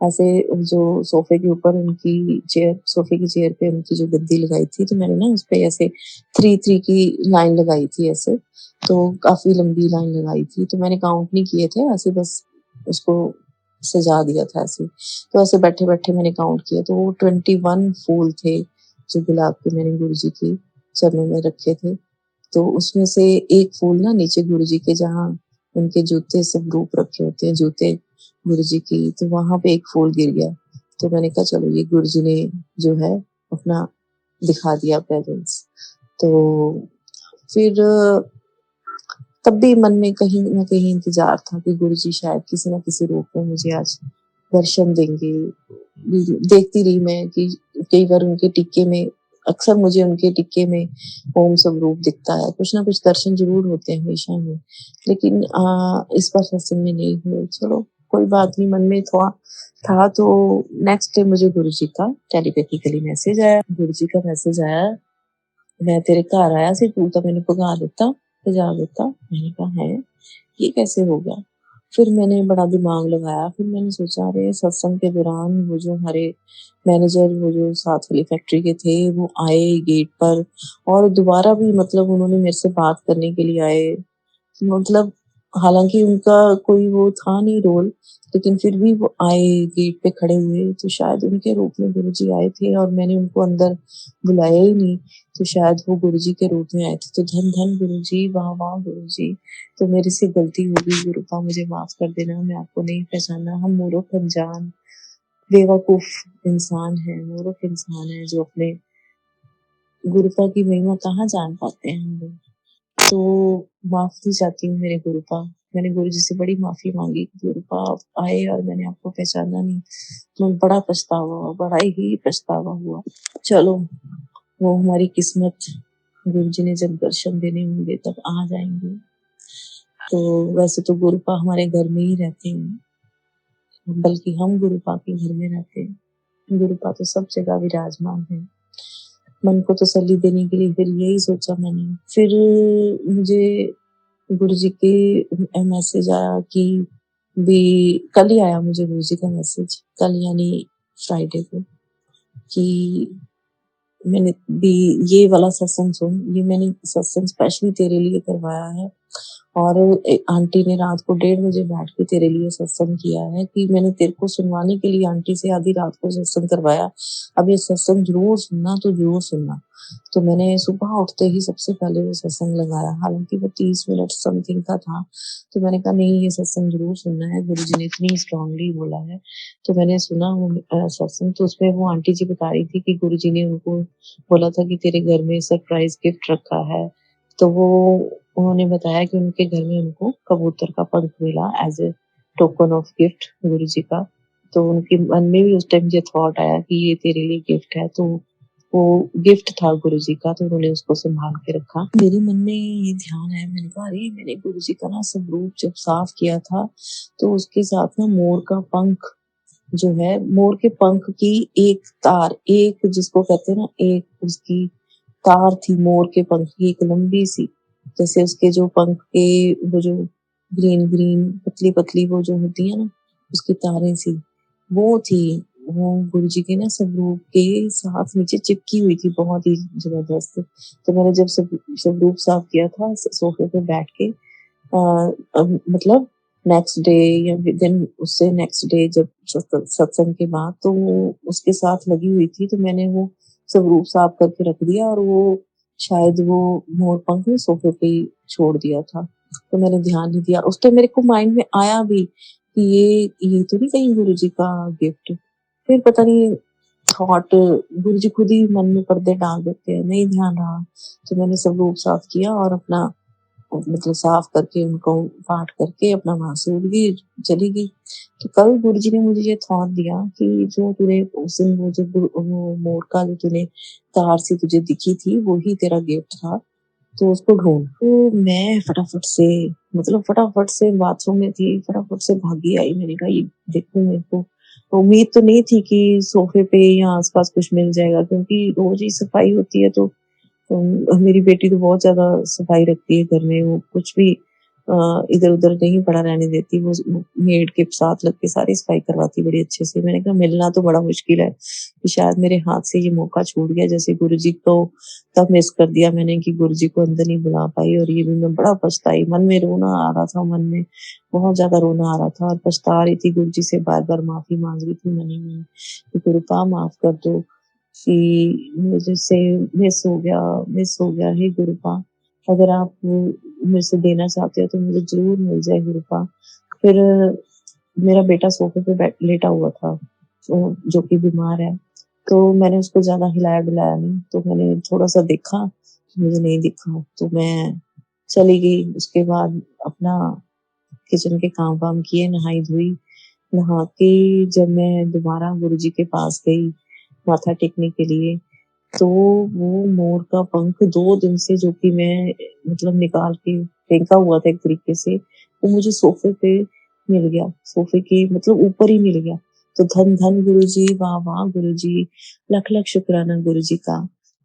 ऐसे जो सोफ़े के ऊपर उनकी चेयर सोफ़े की चेयर पे उनकी जो गद्दी लगाई थी, तो मैंने ना उसपे ऐसे 3-3 की लाइन लगाई थी ऐसे, तो काफ़ी लंबी लाइन लगाई थी, तो मैंने काउंट नहीं किए थे, ऐसे बस उसको सजा दिया था ऐसे। तो ऐसे बैठे-बैठे मैंने काउंट किया, तो वो 21 फूल थे, जो गुलाब के मैंने गुरुजी के चरणों में रखे थे। तो उसमें से एक फूल ना नीचे गुरुजी के जहाँ उनके जूते सब रूप रखे होते हैं, जूते गुरुजी की, तो वहाँ पे एक फूल गिर गया। तो मैंने कहा चलो ये गुरुजी ने जो है अपना दिखा दिया प्रेज़ेंस। तो फिर तब भी मन में कहीं न कहीं इंतज़ार था कि गुरुजी शायद किसी न किसी रूप में मुझे आज दर्शन देंगे। देखती रही मैं कि कई बार उनके टिक्के में अक्सर मुझे उनके टिक्के में ओम स्वरूप दिखता है, कुछ न कुछ दर्शन ज़रूर होते हैं हमेशा ही। लेकिन इस बार सत्संग में नहीं हुए, चलो कोई बात नहीं मन में था तो नेक्स्ट डे मुझे गुरुजी का टेलीपैथिकली मैसेज आया। गुरुजी का मैसेज आया मैं तेरे घर आया सी तू तो मैंने भगा देता, भजा देता। मैंने कहा हैं? ये कैसे हो गया? फिर मैंने बड़ा दिमाग लगाया, फिर मैंने सोचा अरे सत्संग के दौरान वो जो हमारे मैनेजर वो जो साथ वाली फैक्ट्री के थे, वो आए गेट पर और दोबारा भी मतलब उन्होंने मेरे से बात करने के लिए आए। मतलब हालाँकि उनका कोई वो था नहीं रोल, लेकिन फिर भी वो आए, गेट पे खड़े हुए, तो शायद उनके रूप में गुरुजी आए थे और मैंने उनको अंदर बुलाया ही नहीं, तो शायद वो गुरुजी के रूप में आए थे। तो धन धन गुरुजी, वाह वाह गुरुजी! तो मेरे से गलती हो गई गुरुपा मुझे माफ़ कर देना, मैं आपको नहीं पहचाना, हम मूर्ख अनजान, बेवकूफ़ इंसान हैं, मूर्ख इंसान हैं जो अपने गुरुपा की महिमा कहाँ जान पाते हैं हम लोग। तो माफ़ी चाहती हूँ मेरे गुरुपा। मैंने गुरुजी से बड़ी माफ़ी माँगी कि गुरुपा आप आए और मैंने आपको पहचाना नहीं। तो बड़ा पछतावा हुआ, बड़ा ही पछतावा हुआ। चलो, वो हमारी किस्मत, गुरुजी ने जब दर्शन देने होंगे तब आ जाएँगे। तो वैसे तो गुरुपा हमारे घर में ही रहते हैं, बल्कि हम गुरुपा के घर में रहते हैं। गुरुपा तो सब जगह विराजमान है। मन को तसल्ली देने के लिए फिर यही सोचा मैंने। फिर मुझे गुरुजी के मैसेज आया कि भी कल ही आया मुझे गुरुजी का मैसेज, कल यानी फ्राइडे को, कि मैंने भी ये वाला सत्संग सुन, ये मैंने सत्संग स्पेशली तेरे लिए करवाया है। और आंटी ने रात को 1:30 बजे बैठ के तेरे लिए सत्संग किया है कि मैंने तेरे को सुनवाने के लिए आंटी से आधी रात को सत्संग करवाया। अब ये सत्संग ज़रूर सुनना तो ज़रूर सुनना। तो मैंने सुबह उठते ही सबसे पहले वो सत्संग लगाया, हालाँकि वो 30 मिनट समथिंग का था। तो मैंने कहा नहीं ये सत्संग ज़रूर सुनना है, गुरुजी ने इतनी स्ट्रॉन्गली बोला है। तो मैंने सुना वो सत्संग, तो उसमें वो आंटी जी बता रही थी कि गुरुजी ने उनको बोला था कि तेरे घर में सरप्राइज़ गिफ्ट रखा है। तो वो उन्होंने बताया कि उनके घर में उनको कबूतर का पंख मिला as a token of gift गुरुजी का। तो उनके मन में भी उस टाइम ये थॉट आया कि ये तेरे लिए गिफ्ट है, तो वो गिफ्ट था गुरुजी का, तो उन्होंने उसको सँभाल के रखा। मेरे मन में ये ध्यान है, मैंने कहा अरे! मैंने गुरुजी का ना स्वरूप जब साफ किया था, तो उसके साथ ना मोर का पंख जो है, मोर के पंख की एक तार, एक जिसको कहते हैं ना, एक उसकी तार थी मोर के पंख की एक लंबी-सी, जैसे उसके जो पंख के वो जो ग्रीन-ग्रीन पतली-पतली वो जो होती है ना, उसकी तारें सी, वो थी। वो गुरुजी के ना स्वरूप के साथ नीचे चिपकी हुई थी बहुत ही ज़बरदस्त। तो मैंने जब स्वरूप साफ किया था सोफ़े पे बैठ के, मतलब नेक्स्ट डे या विदिन उससे नेक्स्ट डे जब सत्संग के बाद, तो वो उसके साथ लगी हुई थी, तो मैंने वो स्वरूप साफ करके रख दिया और वो शायद वो मोर पंख सोफ़े पे ही छोड़ दिया था। तो मैंने ध्यान नहीं दिया। उस टाइम मेरे को माइंड में आया भी कि ये तो नहीं कहीं गुरुजी का गिफ्ट। फिर पता नहीं थॉट गुरुजी खुद ही मन में पर्दे डाल देते हैं, नहीं ध्यान रहा। तो मैंने स्वरूप साफ किया और अपना मतलब साफ करके उनको पाठ करके अपना वहाँ से उठ गई, चली गई। तो कल गुरुजी ने मुझे ये थॉट दिया कि जो तूने उस दिन वो मोर का जो तूने तार सी तुझे दिखी थी, वो ही तेरा गिफ्ट था, तो उसको ढूँढ। तो मैं फटाफट से बाथरूम में थी, फटाफट से भागी आई। मैंने कहा ये देखूँ मेरे को, तो उम्मीद तो नहीं थी कि सोफ़े पे या आस-पास कुछ मिल जाएगा, क्योंकि रोज़ ही सफाई होती है, तो मेरी बेटी तो बहुत ज़्यादा सफाई रखती है घर में, वो कुछ भी इधर-उधर नहीं पड़ा रहने देती, वो मेड के साथ लग के सारी सफाई करवाती बड़ी अच्छे से। मैंने कहा मिलना तो बड़ा मुश्किल है, कि शायद मेरे हाथ से ये मौका छूट गया, जैसे गुरुजी को तब मिस कर दिया मैंने कि गुरुजी को अंदर नहीं बुला पाई, और ये भी मैं बड़ा पछताई, मन में रोना आ रहा था, मन में बहुत ज़्यादा रोना आ रहा था और पछता रही थी, गुरुजी से बार-बार माफ़ी माँग रही थी मन-ही-मन कि गुरुपा माफ़ कर दो। कि मुझे से मिस हो गया हे गुरुपा, अगर आप मुझे से देना चाहते हो तो मुझे ज़रूर मिल जाए गुरुपा। फिर मेरा बेटा सोफ़े पे लेटा हुआ था, जो कि बीमार है, तो मैंने उसको ज़्यादा हिलाया-डुलाया नहीं, तो मैंने थोड़ा-सा देखा, मुझे नहीं दिखा, तो मैं चली गई। उसके बाद अपना किचन के काम-वाम किए, नहाई-धोई, नहा के जब मैं दोबारा गुरुजी के पास गई माथा टेकने के लिए, तो वो मोर का पंख 2 दिन से जो कि मैं मतलब निकाल के फेंका हुआ था एक तरीके से, वो मुझे सोफ़े पे मिल गया। सोफ़े के मतलब ऊपर ही मिल गया। तो धन-धन गुरुजी, वाह-वाह गुरुजी, लख-लख शुक्राना गुरुजी का।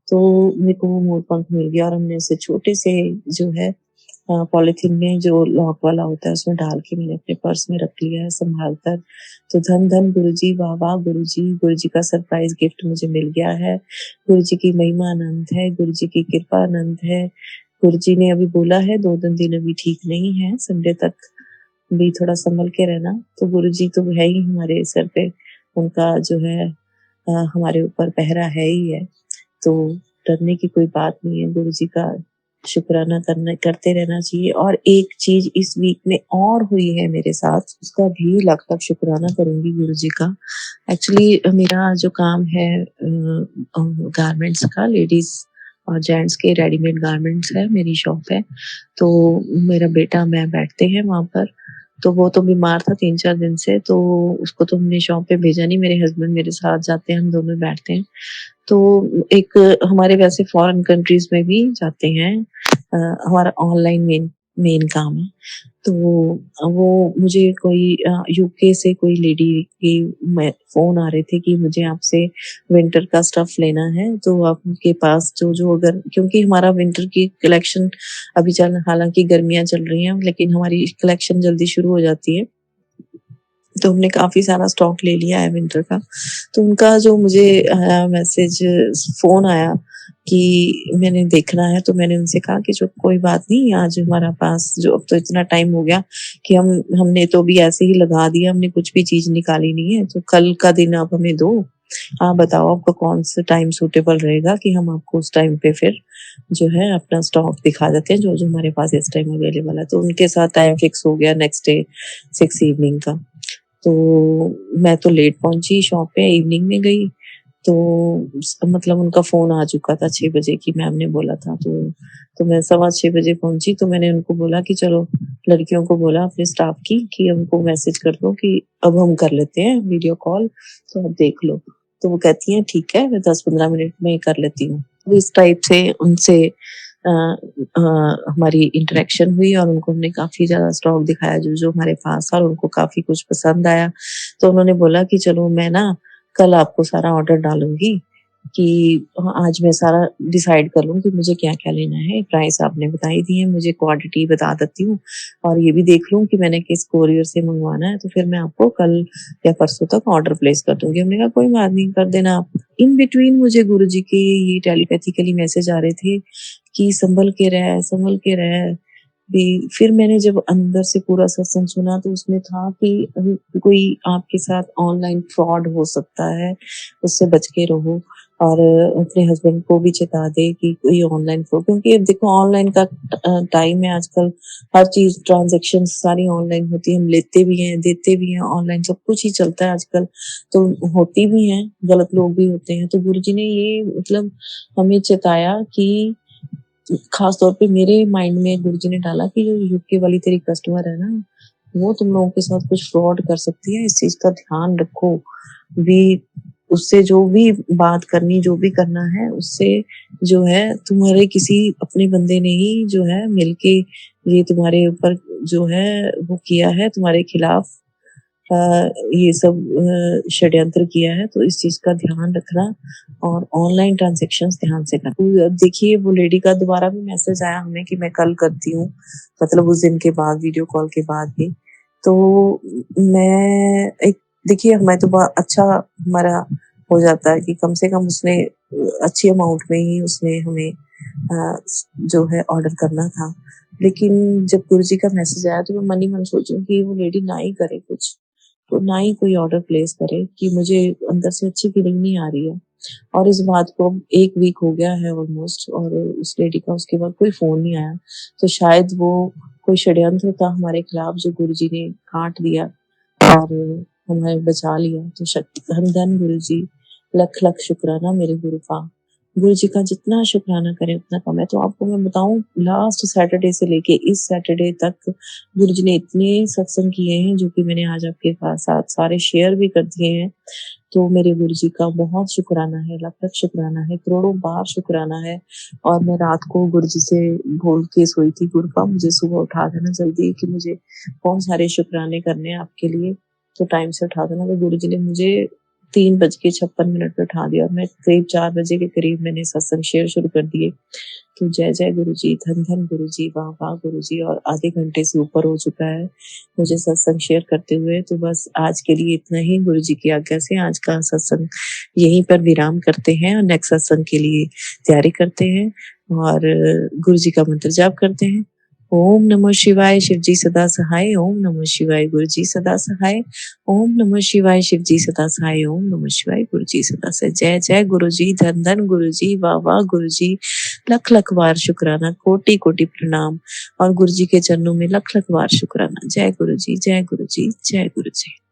तो मेरे को वो मोर पंख मिल गया और हमने उसे छोटे से जो है पॉलीथीन में जो लॉक वाला होता है उसमें डाल के मैंने अपने पर्स में रख लिया है सँभाल कर। तो धन-धन गुरुजी, वाह-वाह गुरुजी, गुरुजी का सरप्राइज़ गिफ्ट मुझे मिल गया है। गुरुजी की महिमा अनंत है, गुरुजी की कृपा अनंत है। गुरुजी ने अभी बोला है 2-3 दिन अभी ठीक नहीं है, संडे तक भी थोड़ा सँभल के रहना। तो गुरुजी तो है ही हमारे सर पे, उनका जो है हमारे ऊपर पहरा है ही है। तो डरने की कोई बात नहीं है, गुरुजी का शुक्राना करते रहना चाहिए। और एक चीज़ इस वीक में और हुई है मेरे साथ, उसका भी लाख-लाख शुक्राना करूँगी गुरुजी का। एक्चुअली मेरा जो काम है गारमेंट्स का, लेडीज़ और जेंट्स के रेडीमेड गारमेंट्स है, मेरी शॉप है। तो मेरा बेटा मैं बैठते हैं वहाँ पर। तो वो तो बीमार था 3-4 दिन से, तो उसको तो हमने शॉप पे भेजा नहीं, मेरे हस्बैंड मेरे साथ जाते हैं, हम दोनों बैठते हैं। तो एक हमारे वैसे फॉरेन कंट्रीज़ में भी जाते हैं। हमारा ऑनलाइन मेन मेन काम है। तो वो मुझे कोई यूके से कोई लेडी की मैं फ़ोन आ रहे थे कि मुझे आपसे विंटर का स्टफ़ लेना है, तो आपके पास जो-जो अगर क्योंकि हमारा विंटर की कलेक्शन अभी चल हालाँकि गर्मियाँ चल रही हैं, लेकिन हमारी कलेक्शन जल्दी शुरू हो जाती है। तो हमने काफ़ी सारा स्टॉक ले लिया है विंटर का। तो उनका जो मुझे मैसेज फ़ोन आया कि मैंने देखना है, तो मैंने उनसे कहा कि जो कोई बात नहीं, आज हमारा पास जो अब तो इतना टाइम हो गया कि हमने तो अभी ऐसे ही लगा दिया, हमने कुछ भी चीज़ निकाली नहीं है, तो कल का दिन आप हमें दो। आप बताओ आपका कौन-सा टाइम सूटेबल रहेगा कि हम आपको उस टाइम पे फिर जो है अपना स्टॉक दिखा देते हैं, जो-जो हमारे पास इस टाइम अवेलेबल है। तो उनके साथ टाइम फिक्स हो गया नेक्स्ट डे 6 इवनिंग का। तो मैं तो लेट पहुँची शॉप पे, इवनिंग में गई, तो मतलब उनका फ़ोन आ चुका था 6 बजे कि मैम ने बोला था, तो मैं सवा 6 बजे पहुँची, तो मैंने उनको बोला कि चलो लड़कियों को बोला अपने स्टाफ की कि हमको मैसेज कर दो कि अब हम कर लेते हैं वीडियो कॉल, तो आप देख लो। तो वो कहती हैं ठीक है, मैं 10-15 मिनट में कर लेती हूँ। तो इस टाइप से उनसे अ हमारी इंटरेक्शन हुई और उनको हमने काफ़ी ज़्यादा स्टॉक दिखाया जो-जो हमारे पास था और उनको काफ़ी कुछ पसंद आया। तो उन्होंने बोला कि चलो मैं ना कल आपको सारा ऑर्डर डालूँगी कि आज मैं सारा डिसाइड कर लूँ कि मुझे क्या-क्या लेना है। प्राइस आपने बता ही दी है, मुझे क्वांटिटी बता देती हूँ और ये भी देख लूँ कि मैंने किस कोरियर से मँगवाना है, तो फिर मैं आपको कल या परसों तक ऑर्डर प्लेस कर दूँगी। हमने कहा कोई बात नहीं, कर देना आप। इन बिटवीन मुझे गुरुजी के ये टेलीपैथिकली मैसेज आ रहे थे कि संभल के रह। भी फिर मैंने जब अंदर से पूरा सत्संग सुना तो उसमें था कि कोई आपके साथ ऑनलाइन फ्रॉड हो सकता है, उससे बच के रहो और अपने हस्बैंड को भी चेता दे कि कोई ऑनलाइन फ्रॉड क्योंकि अब देखो ऑनलाइन का टाइम है आजकल, हर चीज़ ट्रांज़ैक्शंस सारी ऑनलाइन होती है, हम लेते भी हैं, देते भी हैं ऑनलाइन, सब कुछ ही चलता है आजकल, तो होती भी हैं, गलत लोग भी होते हैं। तो गुरुजी ने ये मतलब हमें चेताया कि खास तौर पे मेरे माइंड में गुरुजी ने डाला कि जो यूके वाली तेरी कस्टमर है ना, वो तुम लोगों के साथ कुछ फ्रॉड कर सकती है, इस चीज़ का ध्यान रखो। भी उससे जो भी बात करनी, जो भी करना है, उससे जो है तुम्हारे किसी अपने बंदे ने ही जो है मिलके ये तुम्हारे ऊपर जो है वो किया है, तुम्हारे खिलाफ अ, ये सब षड्यंत्र किया है, तो इस चीज़ का ध्यान रखना और ऑनलाइन ट्रांज़ैक्शंस ध्यान से करना। तो अब देखिए वो लेडी का दोबारा भी मैसेज आया हमें कि मैं कल करती हूँ, मतलब उस दिन के बाद वीडियो कॉल के बाद भी। तो मैं एक देखिए हमें तो अच्छा हमारा हो जाता है कि कम से कम उसने अच्छी अमाउंट में ही उसने हमें जो है ऑर्डर करना था। लेकिन जब गुरुजी का मैसेज आया तो मैं मन ही मन सोचूँ कि वो लेडी ना ही करे कुछ। तो ना ही कोई ऑर्डर प्लेस करे कि मुझे अंदर से अच्छी फीलिंग नहीं आ रही है। और इस बात को अब 1 वीक हो गया है ऑलमोस्ट और उस लेडी का उसके बाद कोई फ़ोन नहीं आया। तो शायद वो कोई षड्यंत्र था हमारे खिलाफ जो गुरुजी ने काट दिया और हमें बचा लिया। तो धन धन गुरुजी, लख-लख शुक्राना मेरे गुरुपा। गुरुजी का जितना शुक्राना करें उतना कम है। तो आपको मैं बताऊँ लास्ट सैटरडे से लेके इस सैटरडे तक गुरुजी ने इतने सत्संग किए हैं जो कि मैंने आज आपके साथ सारे शेयर भी कर दिए हैं। तो मेरे गुरुजी का बहुत शुक्राना है, लख-लख शुक्राना है, करोड़ों बार शुक्राना है और मैं रात को गुरुजी से बोल के सोई थी, गुरुपा मुझे सुबह उठा देना जल्दी कि मुझे बहुत सारे शुक्राने करने हैं आपके लिए, तो टाइम से उठा देना। तो गुरुजी ने मुझे 3:56 पे उठा दिया और मैं करीब 4 बजे के करीब मैंने सत्संग शेयर शुरू कर दिए। तो जय जय गुरुजी, धन धन गुरुजी, वाह वाह गुरुजी और आधे घंटे से ऊपर हो चुका है मुझे सत्संग शेयर करते हुए। तो बस आज के लिए इतना ही गुरुजी की आज्ञा से आज का सत्संग यहीं पर विराम करते हैं और नेक्स्ट सत्संग के लिए तैयारी करते हैं और गुरुजी का मंत्र जाप करते हैं। ओम नमः शिवाय शिवजी सदा सहाय, ओम नमः शिवाय गुरुजी सदा सहाय, ओम नमः शिवाय शिवजी सदा सहाय, ओम नमः शिवाय गुरुजी सदा सहाय। जय जय गुरुजी, धन धन गुरुजी, वाह वाह गुरुजी, लख लख बार शुक्राना, कोटि कोटि प्रणाम और गुरुजी के चरणों में लख लख बार शुक्राना। जय गुरुजी, जय गुरुजी, जय गुरुजी।